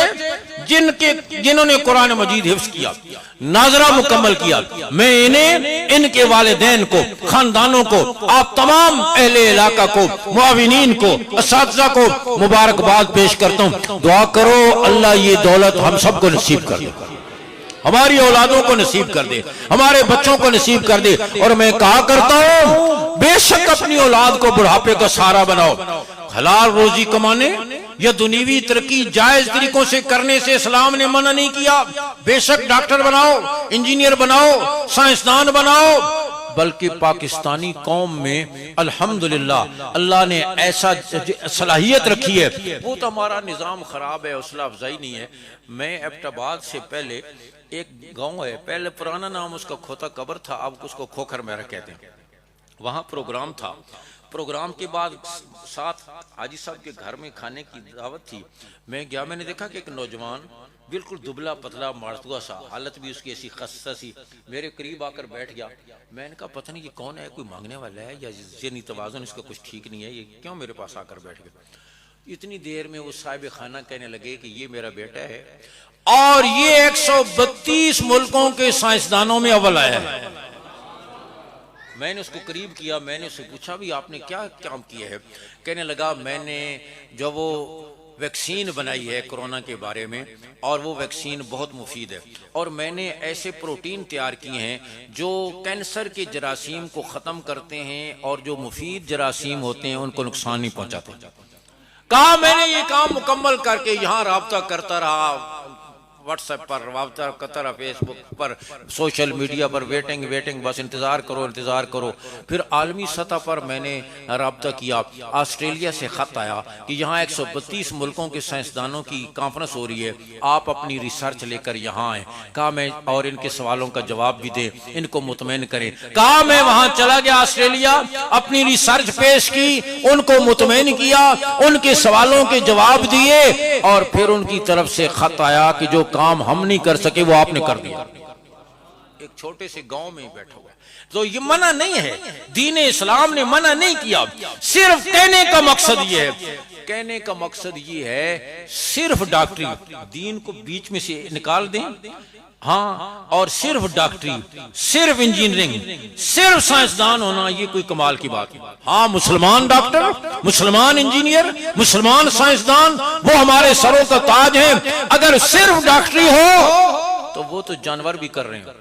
जिन्होंने कुरान मजीद हिफ्ज किया, नाजरा मुकम्मल किया, मैं इन्हें, इनके वालिदैन को, खानदानों को, आप तमाम अहले इलाका को, मुआविनीन को, असातिज़ा को मुबारकबाद पेश करता हूँ। दुआ करो अल्लाह ये दौलत हम सबको नसीब कर दे, हमारी औलादों को नसीब कर दे, हमारे बच्चों को नसीब कर दे। और मैं कहा करता हूँ, बेशक अपनी औलाद को बुढ़ापे का सहारा बनाओ, हलाल रोजी कमाने या दुनियावी तरक्की जायज तरीकों से करने से इस्लाम ने मना नहीं किया। बेशक डॉक्टर बनाओ, इंजीनियर बनाओ, साइंसदान बनाओ, बल्कि पाकिस्तानी कौम में अल्हम्दुलिल्लाह अल्लाह ने ऐसा सलाहियत रखी है। वो तो हमारा निज़ाम खराब है, हौसला अफजाई नहीं है। मैं एबटाबाद से पहले एक गांव है, पहले पुराना नाम उसका खोता कबर था, अब उसको खोखर मेरा कहते हैं, वहाँ प्रोग्राम था। प्रोग्राम के बाद साथ हाजी साहब के घर में खाने की दावत थी। मैं गया, मैंने देखा कि एक नौजवान बिल्कुल दुबला पतला मारतुआ सा, हालत भी उसकी ऐसी खस्ता सी, मेरे करीब आकर बैठ गया। मैंने कहा पता नहीं ये कौन है, कोई मांगने वाला है या ज़हनी तवाज़ुन इसका कुछ ठीक नहीं है, ये क्यों मेरे पास आकर बैठ गया। इतनी देर में वो साहिब खाना कहने लगे कि ये मेरा बेटा है और ये 132 मुल्कों के साइंसदानों में अव्वल आया है। मैंने उसको करीब किया, मैंने उससे पूछा भी आपने क्या काम किया है। कहने लगा मैंने जो वो वैक्सीन बनाई है कोरोना के बारे में, और वो वैक्सीन बहुत मुफीद है, और मैंने ऐसे प्रोटीन तैयार किए हैं जो कैंसर के जरासीम को ख़त्म करते हैं और जो मुफीद जरासीम होते हैं उनको नुकसान नहीं पहुंचाते। कहा मैंने ये काम मुकम्मल करके यहाँ राब्ता करता रहा, व्हाट्सएप पर राब्ता करता रहा, फेसबुक पर, सोशल मीडिया पर, वेटिंग बस इंतज़ार करो। फिर आलमी सतह पर मैंने राब्ता किया। ऑस्ट्रेलिया से ख़त आया कि यहाँ 132 मुल्कों के साइंसदानों की कॉन्फ्रेंस हो रही है, आप अपनी रिसर्च लेकर यहाँ आए। कहा मैं और इनके सवालों का जवाब भी दें, इनको मुतमईन करें। कहा मैं वहाँ चला गया ऑस्ट्रेलिया, अपनी रिसर्च पेश की, उनको मुतमईन किया, उनके सवालों के जवाब दिए, और फिर उनकी तरफ से ख़त आया कि जो काम हम नहीं कर सके वो आपने कर दिया। एक छोटे से गांव में ही बैठा हुआ है। तो ये मना नहीं है, दीन इस्लाम ने मना नहीं किया, सिर्फ कहने का मकसद ये है, कहने का मकसद ये है सिर्फ डॉक्टरी, दीन को बीच में से निकाल दें। हाँ, और सिर्फ डॉक्टरी, सिर्फ इंजीनियरिंग, सिर्फ साइंसदान होना ये कोई कमाल की बात नहीं। हाँ, मुसलमान डॉक्टर, मुसलमान इंजीनियर, मुसलमान साइंसदान, वो हमारे सरों का ताज है। अगर सिर्फ डॉक्टरी हो तो वो तो जानवर भी कर रहे हैं।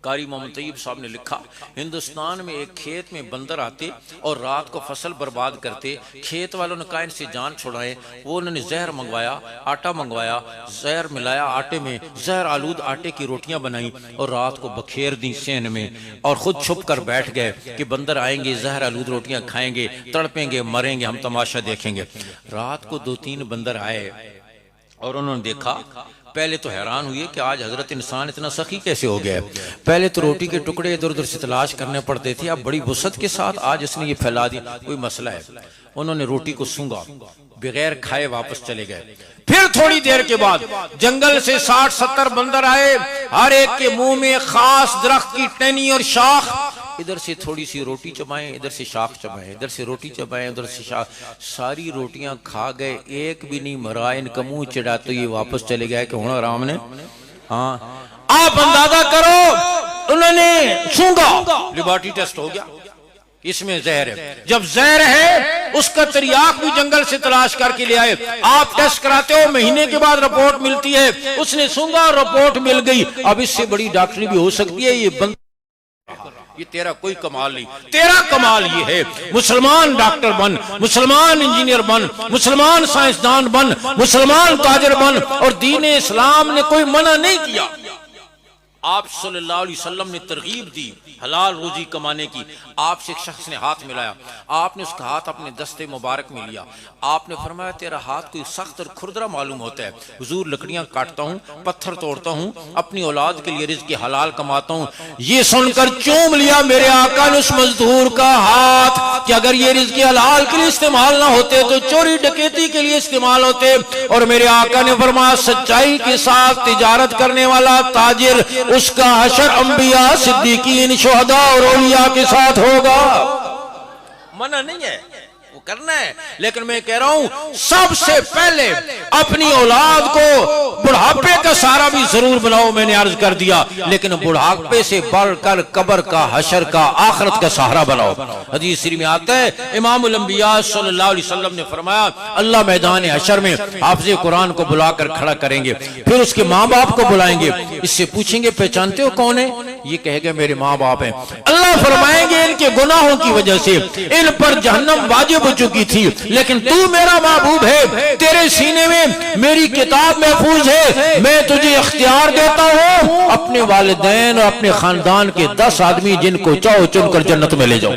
कारी मोहम्मद तैयब साहब ने लिखा, हिंदुस्तान में एक खेत में बंदर आते और रात को फसल बर्बाद करते। खेत वालों ने कहा इनसे जान छुड़ाए। वो उन्होंने जहर मंगवाया, आटा मंगवाया, जहर मिलाया आटे में, जहर आलूद आटे की रोटियां बनाई और रात को बखेर दी सेन में, और खुद छुप कर बैठ गए कि बंदर आएंगे, जहर आलूद रोटियां खाएंगे, तड़पेंगे, मरेंगे, हम तमाशा देखेंगे। रात को 2-3 बंदर आए और उन्होंने देखा। पहले तो हैरान हुए कि आज हजरत इंसान इतना सखी कैसे हो गया। पहले तो रोटी के टुकड़े इधर उधर से तलाश करने पड़ते थे, अब बड़ी वुसअत के साथ आज इसने ये फैला दी, कोई मसला है। उन्होंने रोटी को सूंघा, बगैर खाए वापस चले गए। फिर थोड़ी देर के बाद जंगल से 60-70 बंदर आए, हर एक के मुंह में खास दरख्त की टहनी और शाख, इधर से थोड़ी सी रोटी चबाएं, इधर से शाख चबाएं, इधर से रोटी चबाएं, उधर से शाख, सारी रोटियां खा गए, एक भी नहीं मरा। इनका मुंह चढ़ा तो ये वापस चले गए कि हुण आराम ने। हाँ, आप अंदाजा करो, उन्होंने सूंघा, लेबोरेटरी टेस्ट हो गया, इसमें जहर है। जब जहर है उसका तरियाक भी जंगल से तलाश करके ले आए। आप टेस्ट कराते हो, महीने के बाद रिपोर्ट मिलती है। उसने सूंघा, रिपोर्ट मिल गई। अब इससे बड़ी डॉक्टरी भी हो सकती है। ये तेरा कोई कमाल नहीं, तेरा कमाल ये है मुसलमान डॉक्टर बन, मुसलमान इंजीनियर बन, मुसलमान साइंसदान बन, मुसलमान ताजिर बन। और दीन इस्लाम ने कोई मना नहीं किया। आप सल्लल्लाहु अलैहि वसल्लम ने तरगीब दी हलाल रोजी कमाने की। आपसे एक शख्स ने हाथ मिलाया, आपने उसका हाथ अपने दस्ते मुबारक में लिया। आपने फरमाया तेरा हाथ कोई सख्त और खुरदरा मालूम होता है। हुजूर, लकड़ियां काटता हूँ, पत्थर तोड़ता हूँ, अपनी औलाद के लिए रिज़्क़ हलाल कमाता हूँ। ये सुनकर चूम लिया मेरे आका ने उस मजदूर का हाथ कि अगर ये रिज़्क़ हलाल के लिए इस्तेमाल ना होते तो चोरी डकैती के लिए इस्तेमाल होते। और मेरे आका ने फरमाया सच्चाई के साथ तिजारत करने वाला ताजिर, उसका हशर अंबिया, सिद्दीकीन, शुहदा और औलिया के साथ होगा। मना नहीं है, वो करना है। लेकिन मैं कह रहा हूं सबसे पहले अपनी औलाद को बुढ़ापे का सहारा भी जरूर बनाओ। मैंने अर्ज कर दिया, लेकिन बुढ़ापे से बढ़कर कब्र का, हशर का, आखिरत का सहारा बनाओ। हदीस शरीफ में आता है, इमामुल अंबिया सल्लल्लाहु अलैहि वसल्लम ने फरमाया अल्लाह मैदान हशर में हाफिज़ कुरान को बुलाकर खड़ा करेंगे, फिर उसके माँ बाप को बुलाएंगे, इससे पूछेंगे पहचानते हो कौन है? ये कहेगा मेरे माँ बाप हैं। अल्लाह फरमाएंगे इनके गुनाहों की वजह से इन पर जहन्नम वाजिब हो चुकी थी, लेकिन तू मेरा महबूब है, तेरे सीने में मेरी किताब महफूज है, मैं तुझे इख्तियार देता हूँ अपने वालिदैन और अपने खानदान के 10 आदमी जिनको चाहो चुनकर जन्नत में ले जाओ।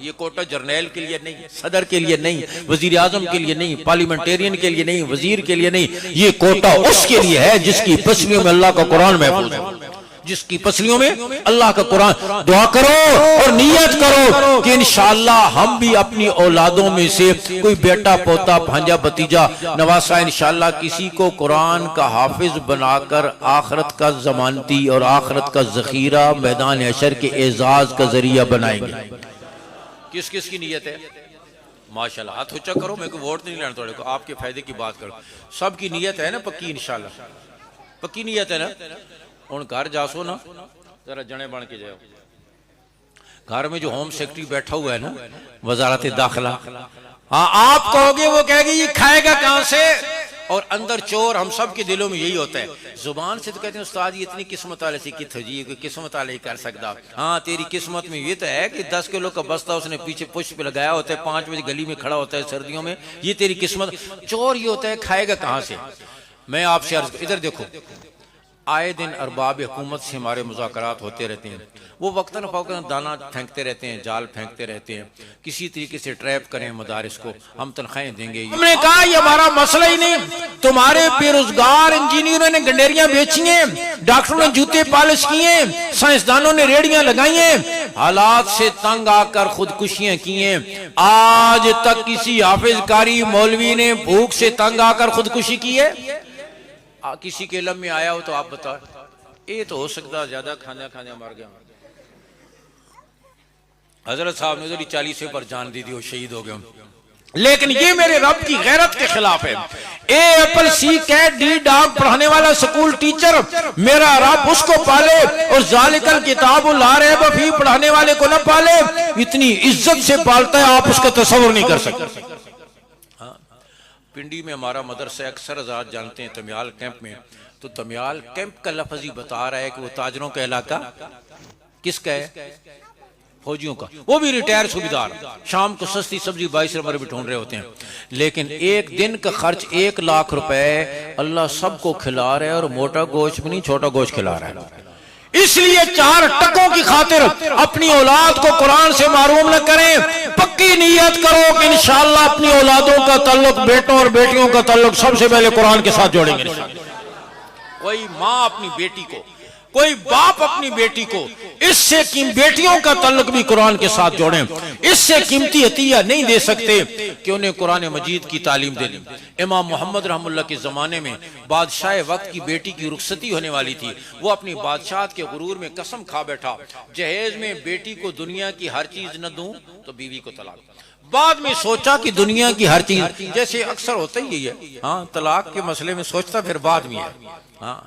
ये कोटा जर्नैल के लिए नहीं, सदर के लिए नहीं, वजीर आजम के लिए नहीं, पार्लियामेंटेरियन के लिए नहीं, वजीर के लिए नहीं, ये कोटा उसके लिए है जिसकी पसलियों में अल्लाह का कुरान महफूज है, जिसकी पसलियों में अल्लाह का कुरान। दुआ करो और नियत करो कि इंशाअल्लाह हम भी अपनी औलादों में से कोई बेटा, पोता, भांजा, भतीजा, नवासा इंशाअल्लाह किसी को कुरान का हाफिज बनाकर आखिरत का जमानती और आखिरत का जखीरा मैदान हशर के एजाज का जरिया बनाएंगे। किस किस की नियत है? माशाल्लाह, हाथ ऊंचा करो। मैं को वोट नहीं लेना थोड़े को, आपके फायदे की बात करो। सबकी नियत है ना पक्की? इंशाअल्लाह पक्की नियत है ना? उन घर जासो ना, जरा जने बन के जाओ। घर में जो होम सेक्रेटरी बैठा हुआ है ना, वजारत दाखिला, हाँ आप कहोगे, वो कहेगी ये खाएगा कहां से? और अंदर चोर। हम सब के दिलों में यही होता है। जुबान से तो कहते हैं उस्ताद ये इतनी किस्मत वाले से कित जी, कोई किस्मत वाले ही कर सकता। हाँ तेरी किस्मत में ये तो है कि 10 किलो का बस्ता उसने पीछे पुष्प लगाया होता है, 5 बजे गली में खड़ा होता है सर्दियों में, ये तेरी किस्मत। चोर ये होता है खाएगा कहां से। मैं आपसे अर्ज, इधर देखो, आए दिन अरबाब हुकूमत से हमारे मुज़ाकरात होते रहते हैं। वो वक्तन फ़ौकन दाना फेंकते रहते हैं, जाल फेंकते रहते हैं, किसी तरीके से ट्रैप करें मदारिस को, हम तनख्वाहें देंगे। हमने कहा ये हमारा मसला ही नहीं। तुम्हारे बेरोजगार इंजीनियरों ने गंडेरियां बेची हैं, डॉक्टरों ने जूते पॉलिश किए, साइंसदानों ने रेडियां लगाई हैं, हालात से तंग आकर खुदकुशियां की हैं। आज तक किसी हाफिज कारी मौलवी ने भूख से तंग आकर खुदकुशी की है? किसी के इल्म में आया हो तो आप बताओ। ये तो हो सकता ज्यादा खाने खाने मर गया। हजरत साहब ने उधर 40 पर जान दी थी, वो शहीद हो गए। लेकिन ये मेरे रब की गैरत के खिलाफ है। A apple C cat D dog पढ़ाने वाला स्कूल टीचर मेरा रब उसको पाले और जालिकल किताब ला रहे बफी पढ़ाने वाले को न पाले। इतनी इज्जत से पालता है आप उसका तस्वर नहीं कर सकते। हाँ, पिंडी में हमारा मदरसा अक्सर आजाद जानते हैं, तमियाल कैंप में। तो तमियाल कैंप का लफ्ज ही बता रहा है कि वो ताजरों का इलाका किसका है? फौजियों का। वो भी रिटायर सूबेदार, शाम को सस्ती सब्जी 22 रुपए भी ढूंढ रहे होते हैं। लेकिन एक दिन का खर्च 1 लाख रुपए अल्लाह सबको खिला रहा है, और मोटा गोश्त भी नहीं छोटा गोश्त खिला रहा है। इसलिए 4 टकों की खातिर अपनी औलाद को कुरान से मारूम न करें। पक्की नीयत करो कि इंशाअल्लाह अपनी औलादों का ताल्लुक, बेटों और बेटियों का ताल्लुक सबसे पहले कुरान के साथ जोड़ेंगे। कोई माँ अपनी बेटी को, कोई बाप अपनी बेटी को, इससे बेटियों का ताल्लुक भी कुरान के साथ जोड़ें। इससे कीमती हतिया नहीं दे सकते कि उन्हें कुरान मजीद की तालीम दे दी। इमाम मोहम्मद रहमुल्लाह के ज़माने में बादशाह वक्त की बेटी की रुखसती होने वाली थी। वो अपनी बादशाहत के गुरूर में कसम खा बैठा, जहेज में बेटी को दुनिया की हर चीज न दूं तो बीवी को तलाक। बाद में सोचा कि दुनिया की हर चीज, जैसे अक्सर होता ही है, हाँ, तलाक के मसले में सोचता फिर बाद में है। हाँ,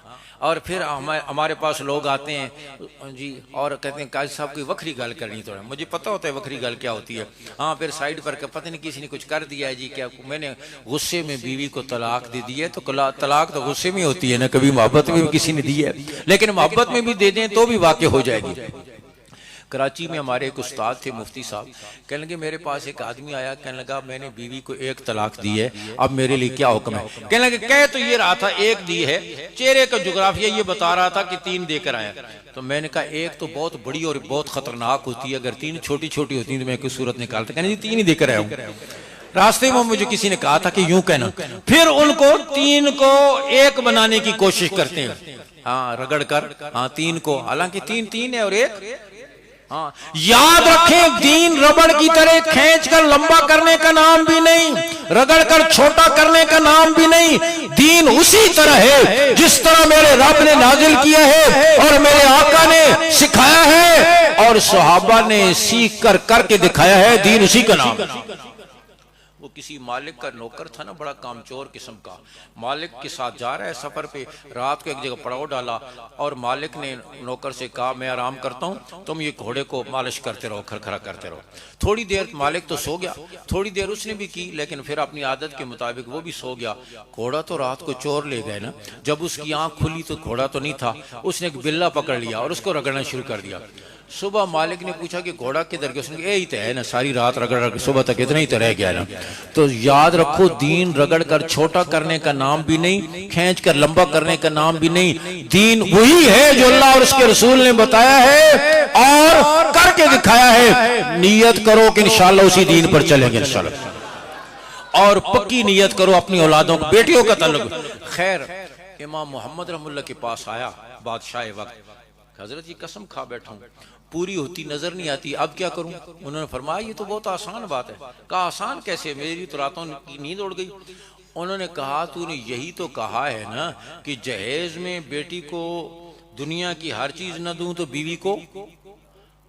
और फिर हमारे पास लोग आते हैं जी और कहते हैं काजी साहब की वक्री गल करनी। तो मुझे पता होता है वक्री गल क्या होती है। हाँ, फिर साइड पर पता नहीं किसी ने कुछ कर दिया है जी, क्या मैंने गुस्से में बीवी को तलाक दे दी है। तो तलाक तो गुस्से में होती है ना, कभी मोहब्बत में भी किसी ने दी है, लेकिन मोहब्बत में भी दे दें तो भी वाक़ई हो जाएगी। कराची में हमारे एक उस्ताद थे मुफ्ती साहब, कहने लगे मेरे पास एक आदमी आया, कहने लगा मैंने बीवी को 1 तलाक दी है, अब मेरे लिए क्या हुक्म है? कहने लगे कह तो ये रहा था 1 दी है, चेहरे का जुग्राफिया ये बता रहा था कि 3 देकर आया। तो मैंने कहा 1 तो बहुत बड़ी और बहुत खतरनाक होती है, अगर 3 छोटी छोटी होती तो मैं कोई सूरत निकालता। कहने जी 3 ही देकर आया हूँ। रास्ते में मुझे किसी ने कहा था कि यूं कहना, फिर उनको 3 को 1 बनाने की कोशिश करते हैं। हाँ, रगड़ कर, हाँ 3 को, हालांकि 3 है और 1। हाँ, याद रखें दीन रबड़ की तरह खींचकर लंबा करने का नाम भी नहीं, रगड़कर छोटा करने का नाम भी नहीं। दीन उसी तरह है जिस तरह मेरे रब ने नाजिल किया है और मेरे आका ने सिखाया है और सहाबा ने सीख कर करके दिखाया है। दीन उसी का नाम। वो किसी मालिक का नौकर था ना, बड़ा कामचोर किस्म का। मालिक के साथ जा रहा है सफर पे, रात को एक जगह पड़ाव डाला और मालिक ने नौकर से कहा मैं आराम करता हूँ, तुम ये घोड़े को मालिश करते रहो, खरखरा करते रहो। थोड़ी देर मालिक तो सो गया, थोड़ी देर उसने भी की, लेकिन फिर अपनी आदत के मुताबिक वो भी सो गया। घोड़ा तो रात को चोर ले गए ना, जब उसकी आंख खुली तो घोड़ा तो नहीं था। उसने एक बिल्ला पकड़ लिया और उसको रगड़ना शुरू कर दिया। सुबह मालिक ने पूछा कि घोड़ा किधर गया? उसने कहा यही तो है ना, सारी रात रगड़ रगड़ सुबह तक इतना ही तो रह गया ना। तो याद रखो दीन रगड़ कर छोटा करने का नाम भी नहीं, खींच कर लंबा करने का नाम भी नहीं। दीन वही है जो अल्लाह और उसके रसूल ने बताया है और करके दिखाया है। नियत करो कि इंशाअल्लाह उसी दीन पर चलेंगे इंशाअल्लाह, और पक्की नियत करो अपनी औलादों को, बेटियों का ताल्लुक। खैर, इमाम मोहम्मद रहमुल्लाह के पास आया बादशाह वक्त, हजरत जी कसम खा बैठा हूँ, पूरी होती नजर नहीं आती, अब क्या करूं? उन्होंने फरमाया ये तो बहुत आसान बात है। कहा आसान कैसे? मेरी तो रातों की नींद उड़ गई। उन्होंने कहा तूने यही तो कहा है ना कि जहेज में बेटी को दुनिया की हर चीज न दूं तो बीवी को।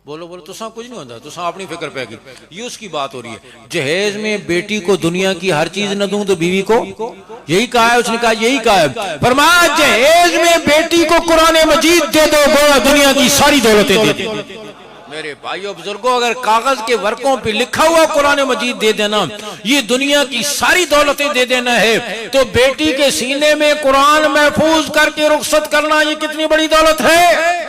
बोलो बोलो, तुसा कुछ नहीं होता, तुसा अपनी फिक्र पैगी। ये उसकी बात हो रही है, जहेज में बेटी को दुनिया की हर चीज न दूं तो बीवी को। यही कहा है उसने, कहा यही कहा है। फरमाया जहेज में बेटी को कुरान मजीद दे दो, गोया दुनिया की सारी दौलतें दे दो। मेरे भाइयों बुजुर्गों, अगर कागज के वर्कों पे लिखा हुआ कुरान मजीद दे देना, ये दुनिया की सारी दौलतें दे देना है, तो बेटी के सीने में कुरान महफूज करके रुखसत करना ये कितनी बड़ी दौलत है।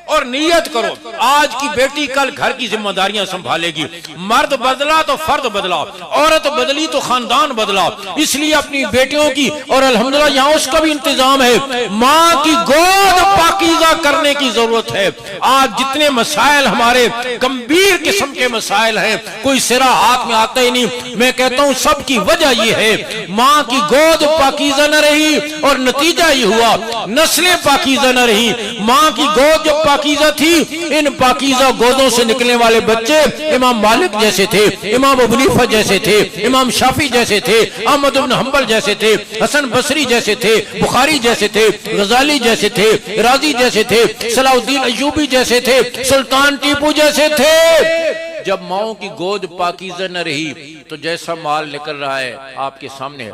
और नियत करो आज की बेटी कल घर की जिम्मेदारियां संभालेगी। मर्द बदला तो फर्द बदला, औरत बदली तो खानदान बदला। इसलिए अपनी बेटियों की, और अल्हम्दुलिल्लाह यहाँ उसका भी इंतजाम है, माँ की गोद पाकीज़ा करने की जरूरत है। आज जितने मसाइल हमारे गंभीर किस्म के मसाइल हैं, कोई सिरा हाथ में आता ही नहीं। मैं कहता हूँ सबकी वजह यह है माँ की गोद पाकीज़ा न रही, और नतीजा ये हुआ नस्लें पाकीज़ा न रही। माँ की गोद जब पाकीज़ा पाकीज़ा थी। इन पाकीज़ा गोदों से निकलने वाले बच्चे इमाम मालिक जैसे थे, इमाम अबू हनीफा जैसे थे, इमाम शाफी जैसे थे, अहमद इब्न हंबल जैसे थे, हसन बसरी जैसे थे, बुखारी जैसे थे, गजाली जैसे थे, राजी जैसे थे, सलाउद्दीन अय्यूबी जैसे थे, सुल्तान टीपू जैसे थे। जब माओ की गोद पाकीज़ा न रही तो जैसा माल निकल रहा है आपके सामने,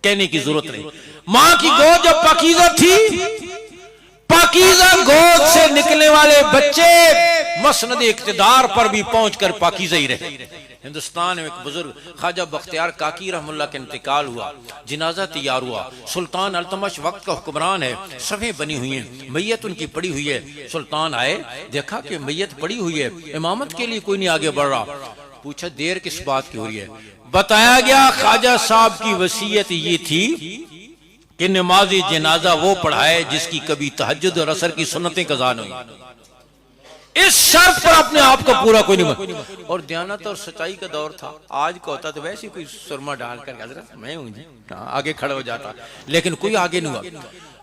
कहने की जरूरत नहीं। मां की गोद जब पाकीज़ा थी, पाकीज़ा गोद से निकलने वाले बच्चे मसनद इक्तिदार पर भी पहुंचकर पाकीज़ा ही रहे। हिंदुस्तान में एक बुजुर्ग ख्वाजा बख्तियार काकी रहमुल्लाह का इंतकाल हुआ, जनाजा तैयार हुआ। सुल्तान अल्तमश वक्त का हुक्मरान है, सफ़े बनी हुई हैं, मैयत उनकी पड़ी हुई है। सुल्तान आए, देखा कि मैयत पड़ी हुई है, इमामत के लिए कोई नहीं आगे बढ़ रहा। पूछा देर किस बात की हो रही है? बताया गया ख्वाजा साहब की वसीयत ये थी कि नमाज़ी जनाजा वो पढ़ाए जिसकी कभी तहज्जुद और असर की सुन्नतें कज़ा नहीं हुई। इस शर्त पर अपने आप को पूरा कोई नहीं। और दयानत और सच्चाई का दौर था। आज का होता तो वैसे कोई सुरमा डालकर हजरत मैं हूं जी, आगे खड़ा हो जाता, लेकिन कोई आगे नहीं हुआ।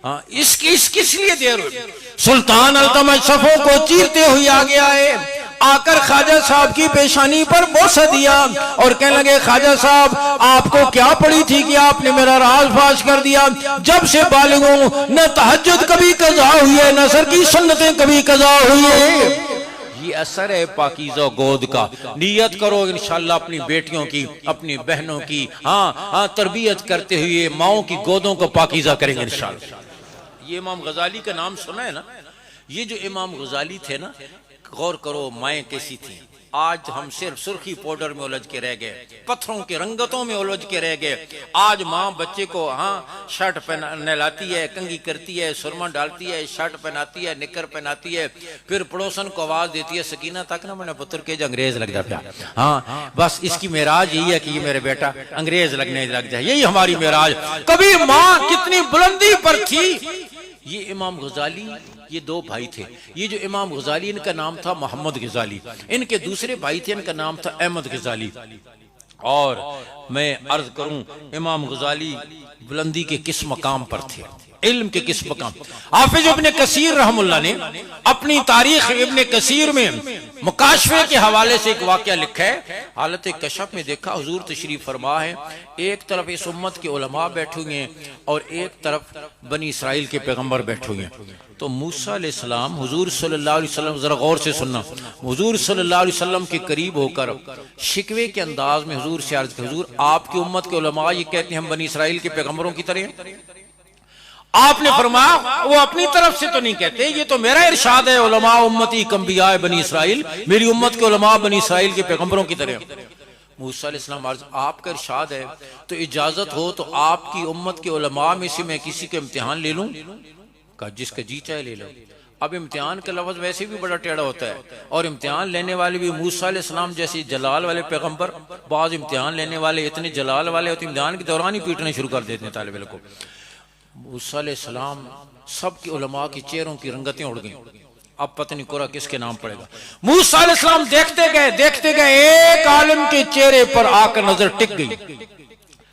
हाँ, किस लिए देर हुई? सुल्तान अल्तमश सफों को चीरते हुए आगे आए, आकर ख्वाजा साहब की पेशानी पर बोसा दिया और कहने लगे ख्वाजा साहब आपको क्या पड़ी थी कि आपने मेरा राज फाश कर दिया? जब से बालिग हूं न तहज्जुद कभी कज़ा हुई है, न असर की सुन्नतें कभी कज़ा हुई है। ये असर है पाकीज़ा गोद का। नियत करो इंशाअल्लाह अपनी बेटियों की, अपनी बहनों की, हाँ तरबियत करते हुए माओ की गोदों को पाकीज़ा करेंगे इंशाअल्लाह। ये इमाम गजाली का नाम सुना है ना? ये जो इमाम गजाली थे ना, गौर करो माएँ कैसी थी। आज हम सिर्फ सुर्खी पाउडर में उलझ के रह गए, पत्थरों की रंगतों में उलझ के रह गए। आज माँ बच्चे को शर्ट नहलाती है, कंघी करती है, सुरमा डालती है, शर्ट पहनाती है, निकर पहनाती है, फिर पड़ोसन को आवाज देती है सकीना तक ना मैंने पुत्र के अंग्रेज लग जाता। हाँ, बस इसकी मेराज यही है कि ये मेरे बेटा अंग्रेज लगने लग जाए, यही हमारी मेराज। कभी माँ कितनी बुलंदी पर थी। ये इमाम गजाली, ये दो भाई थे। ये जो इमाम गजाली इनका नाम था मोहम्मद गजाली, इनके दूसरे भाई थे, इनका नाम था अहमद गजाली। और मैं अर्ज करूं इमाम गजाली बुलंदी के किस मकाम पर थे, इल्म के किस मकाम। हाफिज इब्ने कसीर रहमुल्लाह ने अपनी तारीख इब्ने कसीर में मुकाशफे के हवाले से एक वाकया लिखा है। हालत कशफ में देखा हुजूर तशरीफ फरमा है, एक तरफ इस उम्मत के उलमा बैठे हुए हैं और एक तरफ बनी इसराइल के पैगंबर बैठे हुए हैं। तो मूसा अलैहिस्सलाम हुजूर सल्लल्लाहु अलैहि वसल्लम, जरा गौर से सुनना, हुजूर सल्लल्लाहु अलैहि वसल्लम के करीब होकर शिकवे के अंदाज में हुजूर से अर्ज किया, हुजूर आपकी उम्मत के उलमा ये कहते हैं हम बनी इसराइल के पैगंबरों की तरह। आपने फरमाया वो अपनी तरफ से तो नहीं कहते, ये तो मेरा इरशाद है, उलमा उम्मती कम्बिया बनी इसराइल, मेरी उम्मत के उलमा बनी इसराइल के पैगंबरों की तरह। मूसा अलैहिस्सलाम अर्ज, आपका इरशाद है तो इजाजत हो तो आपकी उम्मत के उलमा में से मैं किसी का इम्तिहान ले लूं? का जिसका जी चाहे ले लो। अब इम्तिहान का लफ्ज वैसे भी बड़ा टेढ़ा होता है, और इम्तिहान लेने वाले भी मूसा अलैहिस्सलाम जैसे जलाल वाले पैगंबर, बाज इम्तिहान लेने वाले इतने जलाल वाले होते इम्तिहान के दौरान ही पीटने शुरू कर देते हैं तालिब इल्म को। मूसा अलैहिस्सलाम सबके उलमा की चेहरों की रंगतें उड़ गई। अब पता नहीं कोरा किसके नाम पड़ेगा। मूसा अलैहिस्सलाम देखते गए एक आलिम के चेहरे पर आकर नजर टिक गई।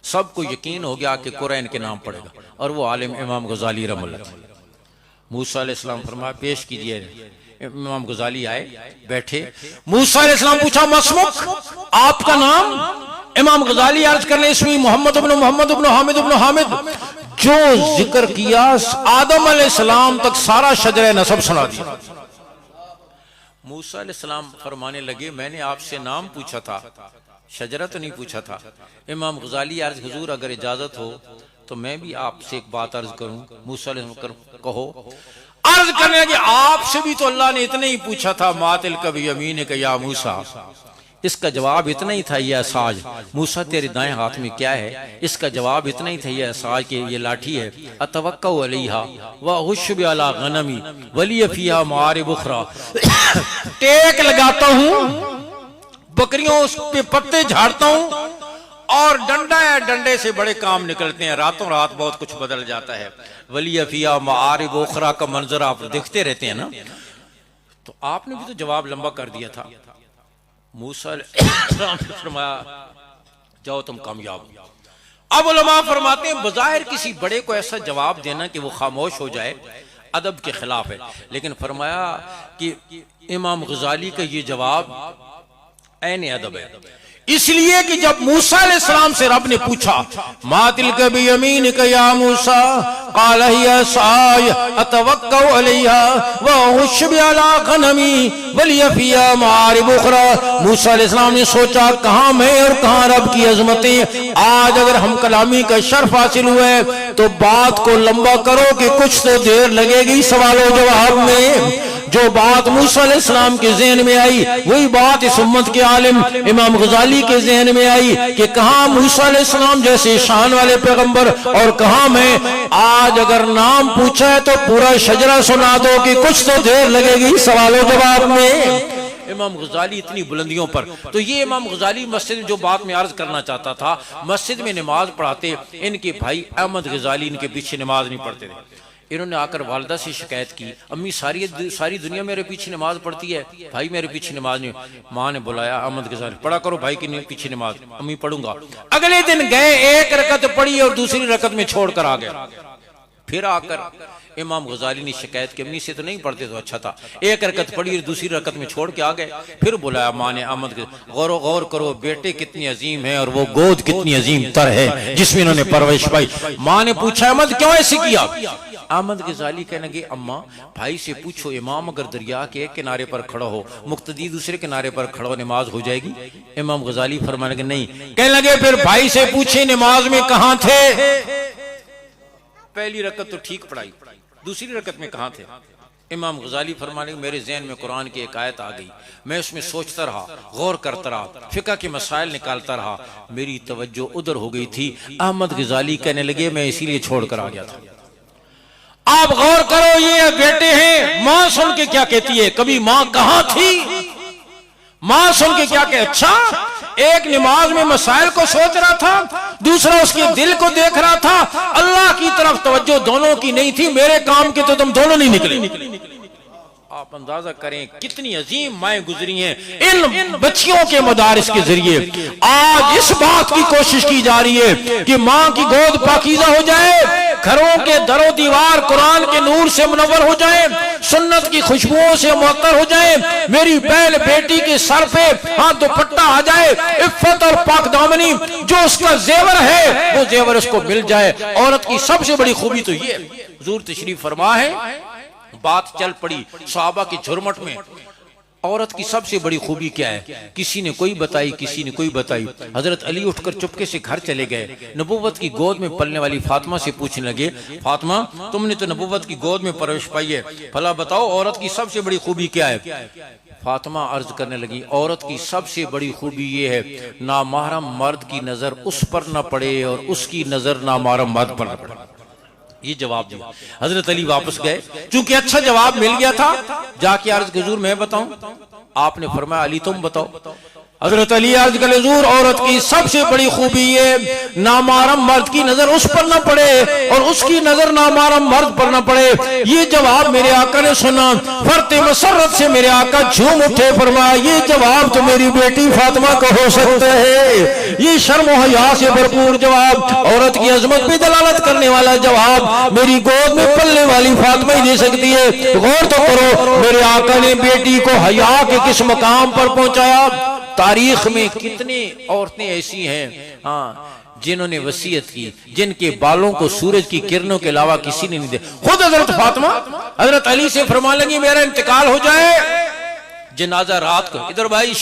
सबको यकीन हो गया कि कोरा इनके नाम पड़ेगा, और वो आलिम इमाम गजाली रहमतुल्लाह। मूसा अलैहिस्सलाम फरमाया पेश कीजिए। इमाम गजाली आए, बैठे। मूसा अलैहिस्सलाम पूछा मसमुक, आपका नाम? इमाम गजाली अर्ज करने इसमें मोहम्मद इब्न हामिद। जो जिक्र किया आदम अलैहिस्सलाम तक सारा शजरे नसब सुना दिया। मूसा अलैहिस्सलाम फरमाने लगे मैंने आपसे नाम पूछा था, शजरा तो नहीं पूछा था। इमाम गजाली अर्ज, हुजूर अगर इजाजत हो तो मैं भी आपसे एक बात अर्ज करूं। मूसा अलैहिस्सलाम कहो। अर्ज करने लगे आपसे भी तो अल्लाह ने इतने ही पूछा था, मातिल कभी यमीन का या मूसा। इसका जवाब इतना ही था, यह साज। मूसा तेरे दाएं हाथ में क्या है? इसका जवाब इतना ही था, यह साज के ये लाठी है। अतवक्कउ अलैहा व हुश्बु अला गनमी वली फिहा मारिब उखरा। टेक लगाता हूं, बकरियों पे पत्ते झाड़ता हूं, और डंडा है, डंडे से बड़े काम निकलते हैं। रातों रात बहुत कुछ बदल जाता है। वली फिहा मारिब उखरा का मंजर आप देखते रहते हैं ना। तो आपने भी तो जवाब लंबा कर दिया था। मूसा फरमाया जाओ तुम कामयाब। अब उलमा फरमाते हैं बज़ाहिर किसी बड़े को ऐसा जवाब देना कि वो खामोश हो जाए, अदब के खिलाफ है। लेकिन फरमाया कि इमाम गजाली का ये जवाब ऐन अदब है, इसलिए कि जब मूसा अलैहिस्सलाम से रब ने पूछा मातिल कभी यमीन या मूसा क़ाल हिया साय अतवक्कउ अलैहा व उशबि अला गनमी वलिया फिया मारिब उखरा। मूसा अलैहिस्सलाम ने सोचा कहां मैं और कहां रब की अजमतें। आज अगर हम कलामी का शर्फ हासिल हुए तो बात को लंबा करो कि कुछ तो देर लगेगी सवालों जवाब में। जो बात मूसा अलैहिस्सलाम के ज़हन में आई वही बात इस उम्मत के आलिम इमाम गजाली के ज़हन में आई कि कहां मूसा अलैहिस्सलाम जैसे शान वाले पैगंबर और कहां मैं। आज अगर नाम पूछा है तो पूरा शजरा सुना दो कि कुछ तो देर लगेगी सवालों जवाब में। इमाम गजाली इतनी बुलंदियों पर, तो ये इमाम गजाली मस्जिद में जो बात में अर्ज करना चाहता था, मस्जिद में नमाज पढ़ाते इनके भाई अहमद गजाली इनके पीछे नमाज नहीं पढ़ते थे। इन्होंने आकर वालिदा से शिकायत की, अम्मी सारी दुनिया मेरे पीछे नमाज पढ़ती है, भाई मेरे पीछे नमाज नहीं। माँ ने बुलाया अहमद के साथ, पढ़ा करो भाई के पीछे नमाज। अम्मी पढ़ूंगा। अगले दिन गए, एक रकत पढ़ी और दूसरी रकत में छोड़कर आ गए। फिर आकर इमाम गजाली ने शिकायत की, अम्मी से तो नहीं पढ़ते तो अच्छा था, एक रकत पढ़ी और दूसरी रकत में छोड़ के आ गए। फिर बुलाया माँ ने अहमद के, गौर करो बेटे कितनी अजीम है और वो गोद कितनी अजीम तर है जिसमें इन्होंने परवरिश पाई। माँ ने पूछा अहमद क्यों ऐसे किया। अहमद गजाली कहने लगे अम्मा भाई से पूछो, इमाम अगर दरिया के एक किनारे पर खड़ा हो, मुक्तदी दूसरे किनारे पर खड़ा हो, नमाज हो जाएगी। इमाम गजाली फरमाने लगे नहीं। कहने लगे फिर भाई से पूछे नमाज में कहां थे। पहली रकत तो ठीक पढ़ाई, दूसरी रकत में कहां थे। इमाम गजाली फरमाने मेरे ज़हन में कुरान की एक आयत आ गई, मैं उसमें सोचता रहा, गौर करता रहा, फिक़ह के मसाइल निकालता रहा, मेरी तवज्जो उधर हो गई थी। अहमद गजाली कहने लगे मैं इसीलिए छोड़कर आ गया था। आप गौर करो, ये बेटे हैं, मां सुन के क्या कहती है, कभी मां कहां थी। मां सुन के क्या कहे, अच्छा एक नमाज में मसाइल को सोच रहा था, दूसरा उसके दिल को देख रहा था, अल्लाह की तरफ तवज्जो दोनों की नहीं थी, मेरे काम के तो तुम दोनों नहीं निकले। आप अंदाजा करें कितनी अजीम माएँ गुजरी हैं इन बच्चियों के मदारिस के जरिए। आज इस बात की कोशिश की जा रही है कि माँ की गोद पाकीज़ा हो जाए, घरों के दरो दीवार कुरान के नूर से मुनव्वर हो जाए, सुन्नत की खुशबुओं से मुअत्तर हो जाए, मेरी बहन बेटी के सर पे हाथ दुपट्टा आ जाए, इफ्फत और पाक दामनी जो उसका जेवर है वो जेवर उसको मिल जाए। औरत की सबसे बड़ी खूबी तो ये, हुजूर तशरीफ फरमा है, बात चल पड़ी सहाबा की झुरमट में, औरत की सबसे बड़ी खूबी क्या है, किसी ने कोई बताई, किसी ने कोई बताई। हजरत अली उठकर चुपके से घर चले गए, नबूवत की गोद में पलने वाली फातिमा से पूछने लगे, फातिमा तुमने तो नबूवत की गोद में परवरिश पाई है, भला बताओ औरत की सबसे बड़ी खूबी क्या है। फातिमा अर्ज करने लगी, औरत की सबसे बड़ी खूबी ये है नामहरम मर्द की नजर उस पर न पड़े और उसकी नजर नामहरम मर्द पर न पड़े। ये जवाब दिया। हजरत अली वापस गए, चूंकि अच्छा जवाब मिल गया था, जाके अर्ज के हुजूर मैं बताऊं। आपने फरमाया अली तुम बताओ। हजरत अली अर्ज कर हुजूर औरत की सबसे बड़ी खूबी ये नामारम मर्द की नजर उस पर न पड़े और उसकी नजर नामारम मर्द पर न पड़े। ये जवाब मेरे आका ने सुना, फरते मसरत से मेरे आका झूम उठे, फरमाया ये जवाब तो मेरी बेटी फातिमा को हो सकता है। ये शर्म और हया से भरपूर जवाब, औरत की अजमत पे दलालत करने वाला जवाब मेरी गोद में पलने वाली फातिमा ही दे सकती है। गौर तो करो, मेरे आका ने बेटी को हया के किस मकाम पर पहुंचाया। तारीख में कितनी औरतें ऐसी हैं हाँ जिन्होंने वसीयत की, जिनके बालों को सूरज की किरणों के अलावा किसी ने नहीं देखा। खुद हजरत फातिमा हजरत अली से फरमान लगी मेरा इंतकाल हो जाए, जनाजा रात को, इधर भाई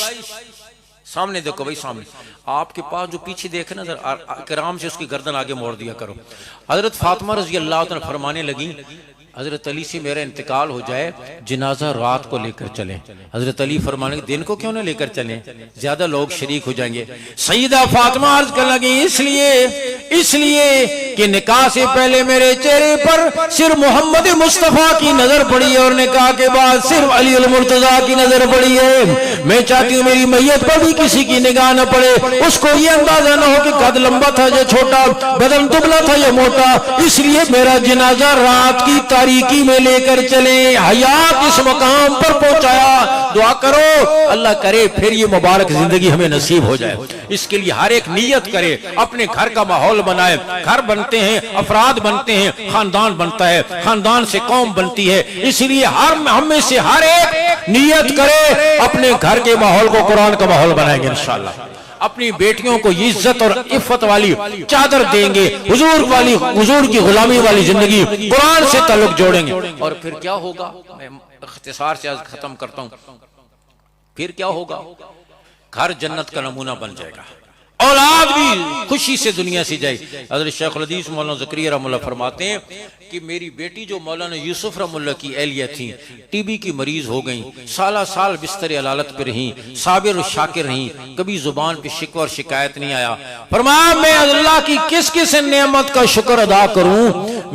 सामने देखो, भाई सामने आपके पास जो पीछे देखे ना, इकराम से उसकी गर्दन आगे मोड़ दिया करो। हजरत फातिमा रजी अल्लाह तआला फरमाने लगी हजरत अली से मेरा इंतकाल हो जाए, जनाजा रात को लेकर चलें। हजरत अली फरमाने के दिन को क्यों ना लेकर चलें, ज्यादा लोग शरीक हो जाएंगे। सईदा फातिमा अर्ज कर लगी इसलिए कि निकाह से पहले मेरे चेहरे पर सिर्फ मोहम्मद मुस्तफा की नजर पड़ी है और निकाह के बाद सिर्फ अली अल मुर्तजा की नजर पड़ी है। मैं चाहती हूँ मेरी मैयत पर भी किसी की निगाह न पड़े, उसको ये अंदाजा न हो कि कद लंबा था या छोटा, बदन दुबला था या मोटा, इसलिए मेरा जनाजा रात की बारीकी में लेकर चले, हयात इस मकाम पर पहुंचाया। दुआ करो अल्लाह करे फिर ये मुबारक जिंदगी हमें नसीब हो जाए। इसके लिए हर एक नियत करे, अपने घर का माहौल बनाए। घर बनते हैं, अफराद बनते हैं, खानदान बनता है, खानदान से कौम बनती है। इसलिए हम में से हर एक नियत करे अपने घर के माहौल को कुरान का माहौल बनाएंगे इंशाअल्लाह। अपनी बेटियों को इज्जत और इफ्फत वाली चादर देंगे, हुजूर की गुलामी वाली जिंदगी, कुरान से ताल्लुक जोड़ेंगे। और फिर क्या होगा, मैं इख्तिसार से आज खत्म करता हूं। फिर क्या होगा, घर जन्नत का नमूना बन जाएगा, औलाद भी खुशी से दुनिया से जाएगी। हज़रत शेखुल हदीस मौलाना ज़करिया रहमतुल्लाह फरमाते हैं कि मेरी बेटी जो मौलाना यूसुफ रहमतुल्लाह की एहलिया थी, टीबी की मरीज हो गई, साल साल बिस्तर अलालत पे रही, साबिर और शाकिर रही, कभी जुबान पे शिकवा और शिकायत नहीं आया। फरमाया मैं अल्लाह की किस किस नेमत का शुक्र अदा करूं।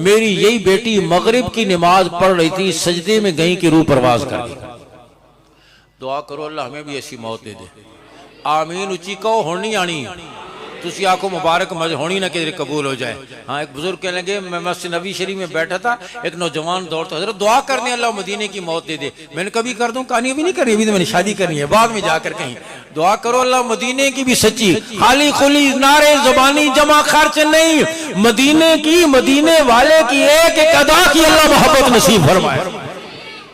मेरी यही बेटी मगरिब की नमाज पढ़ रही थी, सजदे में गई कि रूह परवाज कर गई। दुआ करो अल्लाह हमें भी ऐसी मौत दे दे। आमीन उची कहो, होनी आनी तुसी आको मुबारक मज होनी ना कि कबूल हो जाए। हाँ, एक बुजुर्ग कहने लगे, मैं मस्जिद नबी शरीफ में बैठा था, एक नौजवान दौड़ता, हज़रत दुआ करने अल्लाह मदीने की मौत दे दे। मैंने कभी कर दूं, कहानी अभी नहीं करनी, अभी तो मैंने शादी करनी है, बाद में जाकर कहीं। दुआ करो अल्लाह मदीने की भी सच्ची, खाली खुली नारे जुबानी जमा खर्च नहीं, मदीने की, मदीने वाले की एक एक अदा की अल्लाह मोहब्बत नसीब फरमाए।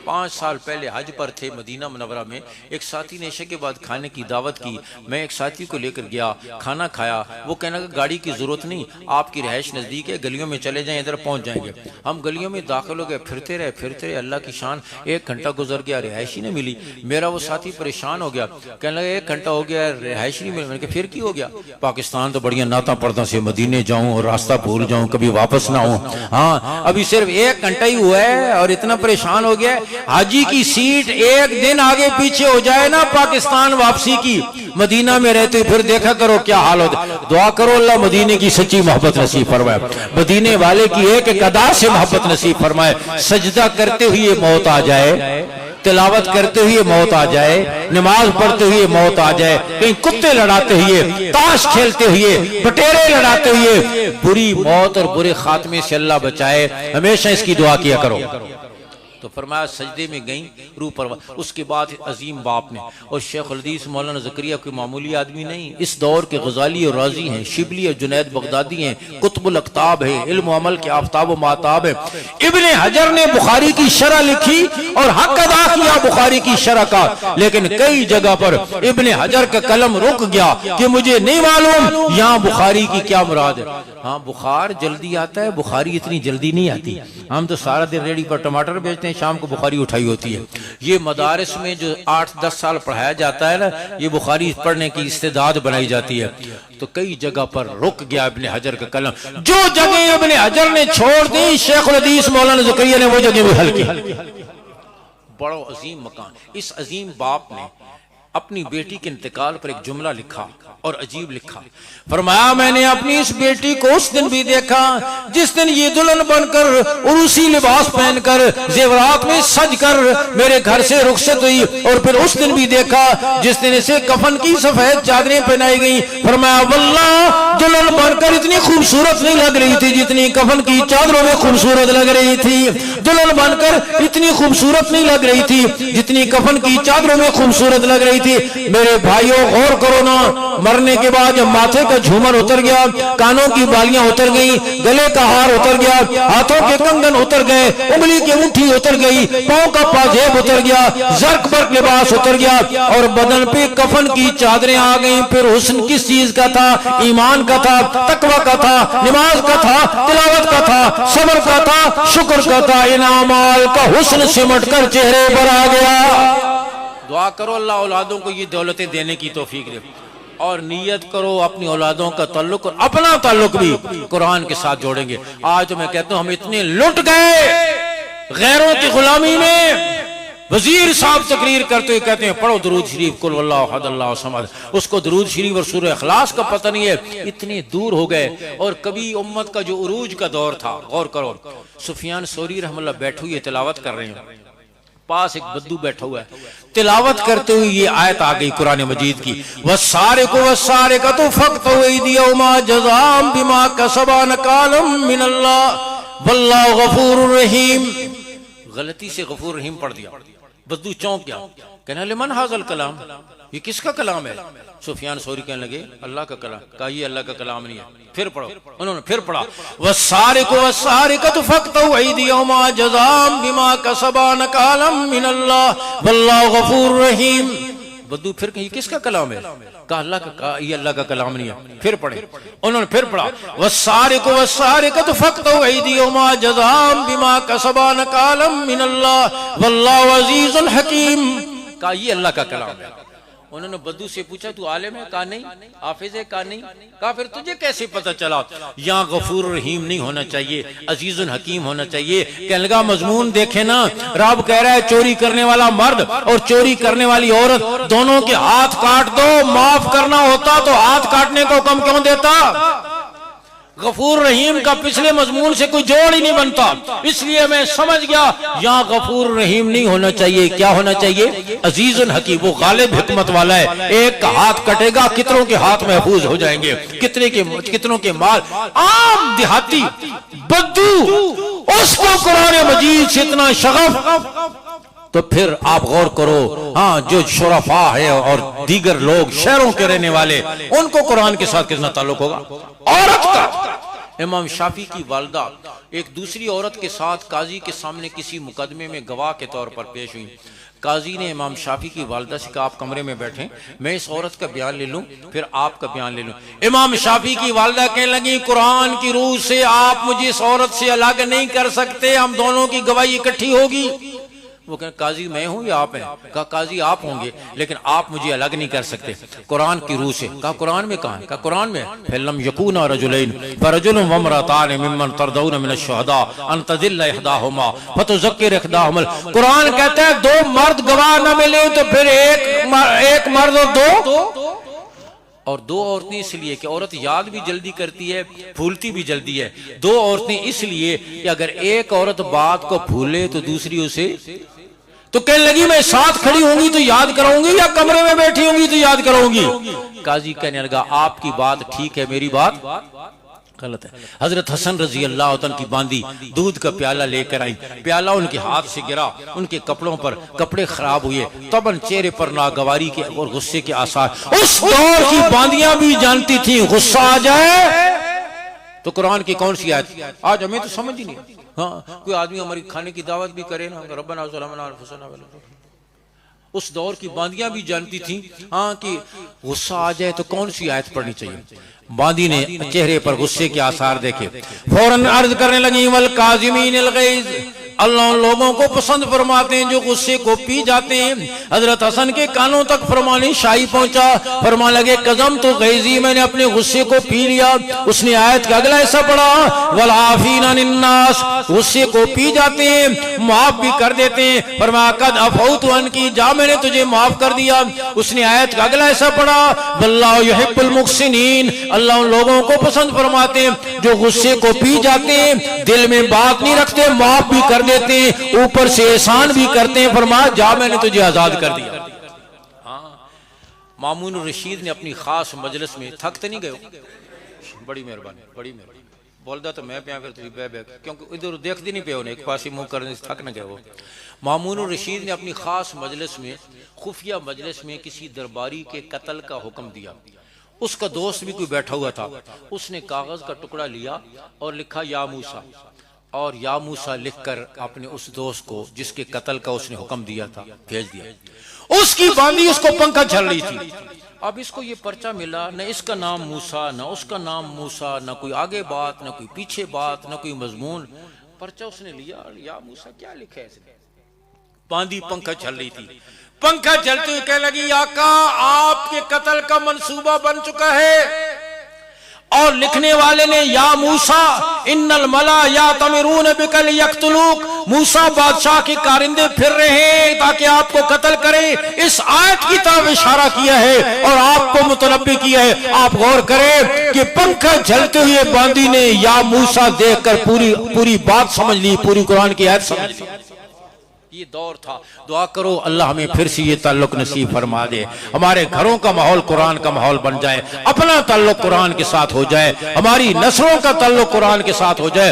5 साल पहले हज पर थे मदीना मुनव्वरा में, एक साथी ने इशा के बाद खाने की दावत की। मैं एक साथी को लेकर गया, खाना खाया। वो कहना कि गाड़ी की जरूरत नहीं, आपकी रिहाइश नजदीक है, गलियों में चले जाएं, इधर पहुंच जाएंगे। हम गलियों में दाखिल हो गए, फिरते रहे, अल्लाह की शान। 1 घंटा गुजर गया, रिहाइश ही नहीं मिली। मेरा वो साथी परेशान हो गया, कहने लगा 1 घंटा हो गया, रिहाइश नहीं मिली। मैंने कहा फिर की हो गया? पाकिस्तान तो बढ़िया नाता पर्दा से मदीने जाऊं और रास्ता भूल जाऊं, कभी वापस ना हो। हाँ, अभी सिर्फ 1 घंटा ही हुआ है और इतना परेशान हो गया। हाजी की सीट एक दिन आगे पीछे हो जाए ना पाकिस्तान वापसी की, मदीना में रहते फिर देखा करो क्या हाल होता। दुआ करो अल्लाह मदीने की सच्ची मोहब्बत नसीब फरमाए, मदीने वाले की एक एक अदा से मोहब्बत नसीब फरमाए। सजदा करते हुए मौत आ जाए, तिलावत करते हुए मौत आ जाए, नमाज पढ़ते हुए मौत आ जाए, कहीं कुत्ते लड़ाते हुए, ताश खेलते हुए, बटेरे लड़ाते हुए, बुरी मौत और बुरे खात्मे से अल्लाह बचाए। हमेशा इसकी दुआ किया करो। तो फरमाया सजदे में गई, रूह पर। उसके बाद अजीम बाप ने, और शेखुल हदीस मौलाना ज़करिया कोई मामूली आदमी नहीं, इस दौर के गजाली और राजी हैं, शिबली और जुनैद बगदादी हैं, कुतुबुल अक्ताब है, इल्म व अमल के आफ्ताब व माताब है। इब्ने हजर ने बुखारी की शरह लिखी और हक अदा किया बुखारी की शरह का, लेकिन कई जगह पर इब्ने हजर का कलम रुक गया कि मुझे नहीं मालूम यहाँ बुखारी की क्या मुराद है। हाँ, बुखार जल्दी आता है, बुखारी इतनी जल्दी नहीं आती। हम तो सारा दिन रेडी पर टमाटर बेचते हैं, शाम को बुखारी उठाई होती है। ये मदारिस में जो 8-10 साल पढ़ाया जाता है ना, ये बुखारी पढ़ने की इस्तेदाद बनाई जाती है। तो कई जगह पर रुक गया इब्ने हजर का कलम। जो जगह इब्ने हजर ने छोड़ दी, शेखुल हदीस मौलाना ज़करिया ने वो जगह भी हल की। बड़ा अजीम मकान। इस अजीम बाप ने अपनी बेटी के इंतकाल पर एक जुमला लिखा और अजीब लिखा। फरमाया मैंने अपनी इस बेटी को उस दिन भी देखा जिस दिन ये दुल्हन बनकर उरूसी लिबास पहनकर जेवरात में सज कर मेरे घर से रुखसत हुई, और फिर उस दिन भी देखा जिस दिन इसे कफन की सफेद चादरें पहनाई गई। फरमाया वल्लाह दुल्हन बनकर इतनी खूबसूरत नहीं लग रही थी जितनी कफन की चादरों में खूबसूरत लग रही थी। दुल्हन बनकर इतनी खूबसूरत नहीं लग रही थी जितनी कफन की चादरों में खूबसूरत लग रही थी। मेरे भाइयों गौर करो ना, मरने के बाद जब माथे का झूमर उतर गया, कानों की बालियां उतर गई, गले का हार उतर गया, हाथों के कंगन उतर गए, उंगली की मुट्ठी उतर गई, पांव का पाजेब उतर गया, जर्क बर्क लिबास उतर गया और बदन पे कफन की चादरें आ गई। फिर हुस्न किस चीज का था? ईमान का था, तकवा का था, नमाज का था, तिलावत का था, सब्र का था, शुक्र का था। इनामाल का हुस्न सिमट कर चेहरे पर आ गया। दुआ करो अल्लाह औलादों को ये दौलतें देने की तौफीक दे, और नियत करो अपनी औलादों का ताल्लुक और अपना ताल्लुक भी कुरान के साथ जोड़ेंगे। आज तो मैं कहता हूं हम इतने लुट गए गैरों की गुलामी में। वजीर साहब तकरीर करते हुए कहते हैं पढ़ो दुरूद शरीफ, कुल वल्लाहु अहद अल्लाहु समद। उसको दुरूद शरीफ और सूरह इखलास का पता नहीं है। इतने दूर हो गए। और कभी उम्मत का जो उरूज का दौर था, गौर करो, सुफियान सौरी रहमतुल्लाह बैठे हुए तिलावत कर रहे हैं, पास एक बद्दू बैठा हुआ है, तिलावत करते हुए ये आयत आ गई कुरान मजीद की, वस्सारिकु वस्सारिकतु फक्तु अयदियहुमा जज़ाअम बिमा कसबा नकालम मिनल्लाह वल्लाहु गफूरुर रहीम। गलती से गफूर रहीम पढ़ दिया। बद्दू चौंक गया, कहने लिमन हाज़ल कलाम, ये किसका कलाम है? सुफियान सौरी कहने लगे अल्लाह का कलाम। कहा ये अल्लाह का कलाम नहीं है, फिर पढ़ो। उन्होंने फिर पढ़ा, वस्सारिकु वस्सारिकतु फक्तू अयदियहुमा जज़ाम बिमा कसबा नकालम मिनल्लाह वल्लाहु गफूरुर रहीम। बद्दू फिर कही किसका कलाम है? कहा अल्लाह का, ये अल्लाह का कलाम नहीं है, फिर पढ़े। उन्होंने फिर पढ़ा, वस्सारिकु वस्सारिकतु फक्तू अयदियहुमा जज़ाम बिमा कसबा नकालम मिनल्लाह वल्लाहु अज़ीज़ुल हकीम। कहा ये अल्लाह का कलाम है। उन्होंने बद्दू से पूछा तू आलिम है? कहा नहीं। हाफिज है? कहा नहीं। कहा फिर तुझे कैसे पता चला? यहाँ गफूर रहीम नहीं होना चाहिए, अजीजुल हकीम होना चाहिए। कहने लगा मजमून देखे ना, रब कह रहा है चोरी करने वाला मर्द और चोरी करने वाली औरत दोनों के हाथ काट दो। माफ करना होता तो हाथ काटने को हुक्म क्यों देता? गफूर रहीम का पिछले मजमून से कोई जोड़ ही नहीं बनता, इसलिए मैं समझ गया यहाँ गफूर रहीम नहीं होना चाहिए। क्या होना चाहिए? अजीजुल हकीम। वो गालिब हिकमत वाला है, एक का हाथ कटेगा कितनों के हाथ महफूज हो जाएंगे, कितनों के माल। आम देहाती बद्दू उसको कुरान मजीद से इतना शगफ। तो फिर आप गौर करो, हाँ जो शुरफा है और दीगर लोग शहरों के रहने वाले, उनको कुरान के साथ कितना ताल्लुक होगा? औरत का। इमाम शाफी की वालिदा एक दूसरी औरत के साथ काजी के सामने किसी मुकदमे में गवाह के तौर पर पेश हुई। काजी ने इमाम शाफी की वालिदा से कहा आप कमरे में बैठें, मैं इस औरत का बयान ले लूं, फिर आपका बयान ले लूं। इमाम शाफी की वालिदा कहने लगी कुरान की रूह से आप मुझे इस औरत से अलग नहीं कर सकते, हम दोनों की गवाही इकट्ठी होगी। वो कहे काजी मैं हूं या आप हैं? कहा काजी आप होंगे, लेकिन आप मुझे अलग नहीं कर सकते कुरान की रूह से। कहा कुरान में कहां है? कहा कुरान में फलम यकूना रजुलैन फरजुलुन वमरातान मिम्मन तरदौन मिनश शुहदा अन तदिल्ल इहदाहुमा फतुज़क्किर इहदाहुमा। कुरान कहता है दो मर्द गवाह न मिले तो फिर एक मर्द और दो औरतें, इसलिए कि औरत याद भी जल्दी करती है, भूलती भी जल्दी है। दो औरतें इसलिए कि अगर एक औरत बात को भूले तो दूसरी उसे, तो कहने लगी मैं साथ खड़ी होंगी तो याद कराऊंगी या कमरे में बैठी होंगी तो याद कराऊंगी? काजी कहने लगा आपकी बात ठीक है, मेरी बात गलत है। हजरत हसन रजी अल्लाह तआला की बांदी दूध का प्याला लेकर आई, प्याला उनके हाथ से गिरा, उनके कपड़ों पर कपड़े खराब हुए, तबन चेहरे पर नागवारी के और गुस्से के आसार। उस दौर की बांदियां भी जानती थी गुस्सा आ जाए तो कुरान की कौन सी आयत? आज हमें तो समझ ही नहीं। हाँ कोई आदमी हमारी खाने की दावत भी करे ना, रब्बना ज़लमना अनफुसना, उस दौर की बांदियां भी जानती थी हाँ कि गुस्सा आ जाए तो कौन सी आयत पढ़नी चाहिए। बांदी ने चेहरे पर गुस्से के आसार देखे, फौरन अर्ज करने लगी वल काज़िमीनिल गैज़, अल्लाह उन लोगों को पसंद फरमाते हैं जो गुस्से को पी जाते हैं। हजरत हसन के कानों तक फरमानी शाही पहुंचा, फरमा लगे कदम तो गैज़ी, मैंने अपने गुस्से को पी लिया। उसने आयत का अगला ऐसा पढ़ा वल आफीना अनिन्नास, गुस्से को पी जाते हैं माफ भी कर देते हैं। फरमा कद अफौतु अनकी, जा मैंने तुझे माफ कर दिया। उसने आयत का अगला ऐसा पढ़ा वल्लाहु युहिब्बुल मुहसिनीन, अल्लाह उन लोगों को पसंद फरमाते हैं जो गुस्से को पी जाते हैं, दिल में बात नहीं रखते, माफ भी कर देते हैं, ऊपर से एहसान भी करते हैं। फरमाया जा मैंने तुझे आजाद कर दिया। हाँ मामून रशीद ने अपनी खास मजलिस में, थक तो नहीं गए? बड़ी मेहरबानी, बड़ी मेहरबानी। बोलता तो मैं पे फिर तुझे बह क्योंकि इधर देखती नहीं पे होने एक पास ही मुंह करने से थक न गए वो। मामून रशीद ने अपनी खास मजलिस में, खुफिया मजलिस में किसी दरबारी के कत्ल का हुक्म दिया। उसका दोस्त भी कोई बैठा हुआ था, उसने कागज का टुकड़ा लिया और लिखा या मूसा, और या मूसा लिखकर अपने उस दोस्त को जिसके कत्ल का उसने हुक्म दिया था भेज दिया। उसकी बांदी उसको पंखा झल रही थी। अब इसको ये पर्चा मिला, न इसका नाम मूसा न उसका नाम मूसा, न कोई आगे बात न कोई पीछे बात न कोई मजमून। पर्चा उसने लिया, या मूसा क्या लिखा है इसने? बांदी पंखा झल रही थी, पंखा चलते हुए कहने लगी आका आपके कत्ल का मंसूबा बन चुका है। और लिखने वाले ने या मूसा इन्नल मला या तमिरून बिकल यक्तुलूक, मूसा बादशाह के कारिंदे फिर रहे हैं ताकि आपको कत्ल करें। इस आयत की तरफ इशारा किया है और आपको मुतनब्बी किया है। आप गौर करें कि पंखा झलते हुए बांदी ने या मूसा देखकर पूरी बात समझ ली, पूरी कुरान की आयत समझ ली। ये दौर था। दुआ करो अल्लाह हमें फिर से ये ताल्लुक नसीब फरमा दे, हमारे घरों का माहौल कुरान का माहौल बन जाए, अपना ताल्लुक कुरान के साथ हो जाए, हमारी नस्लों का ताल्लुक कुरान के साथ हो जाए।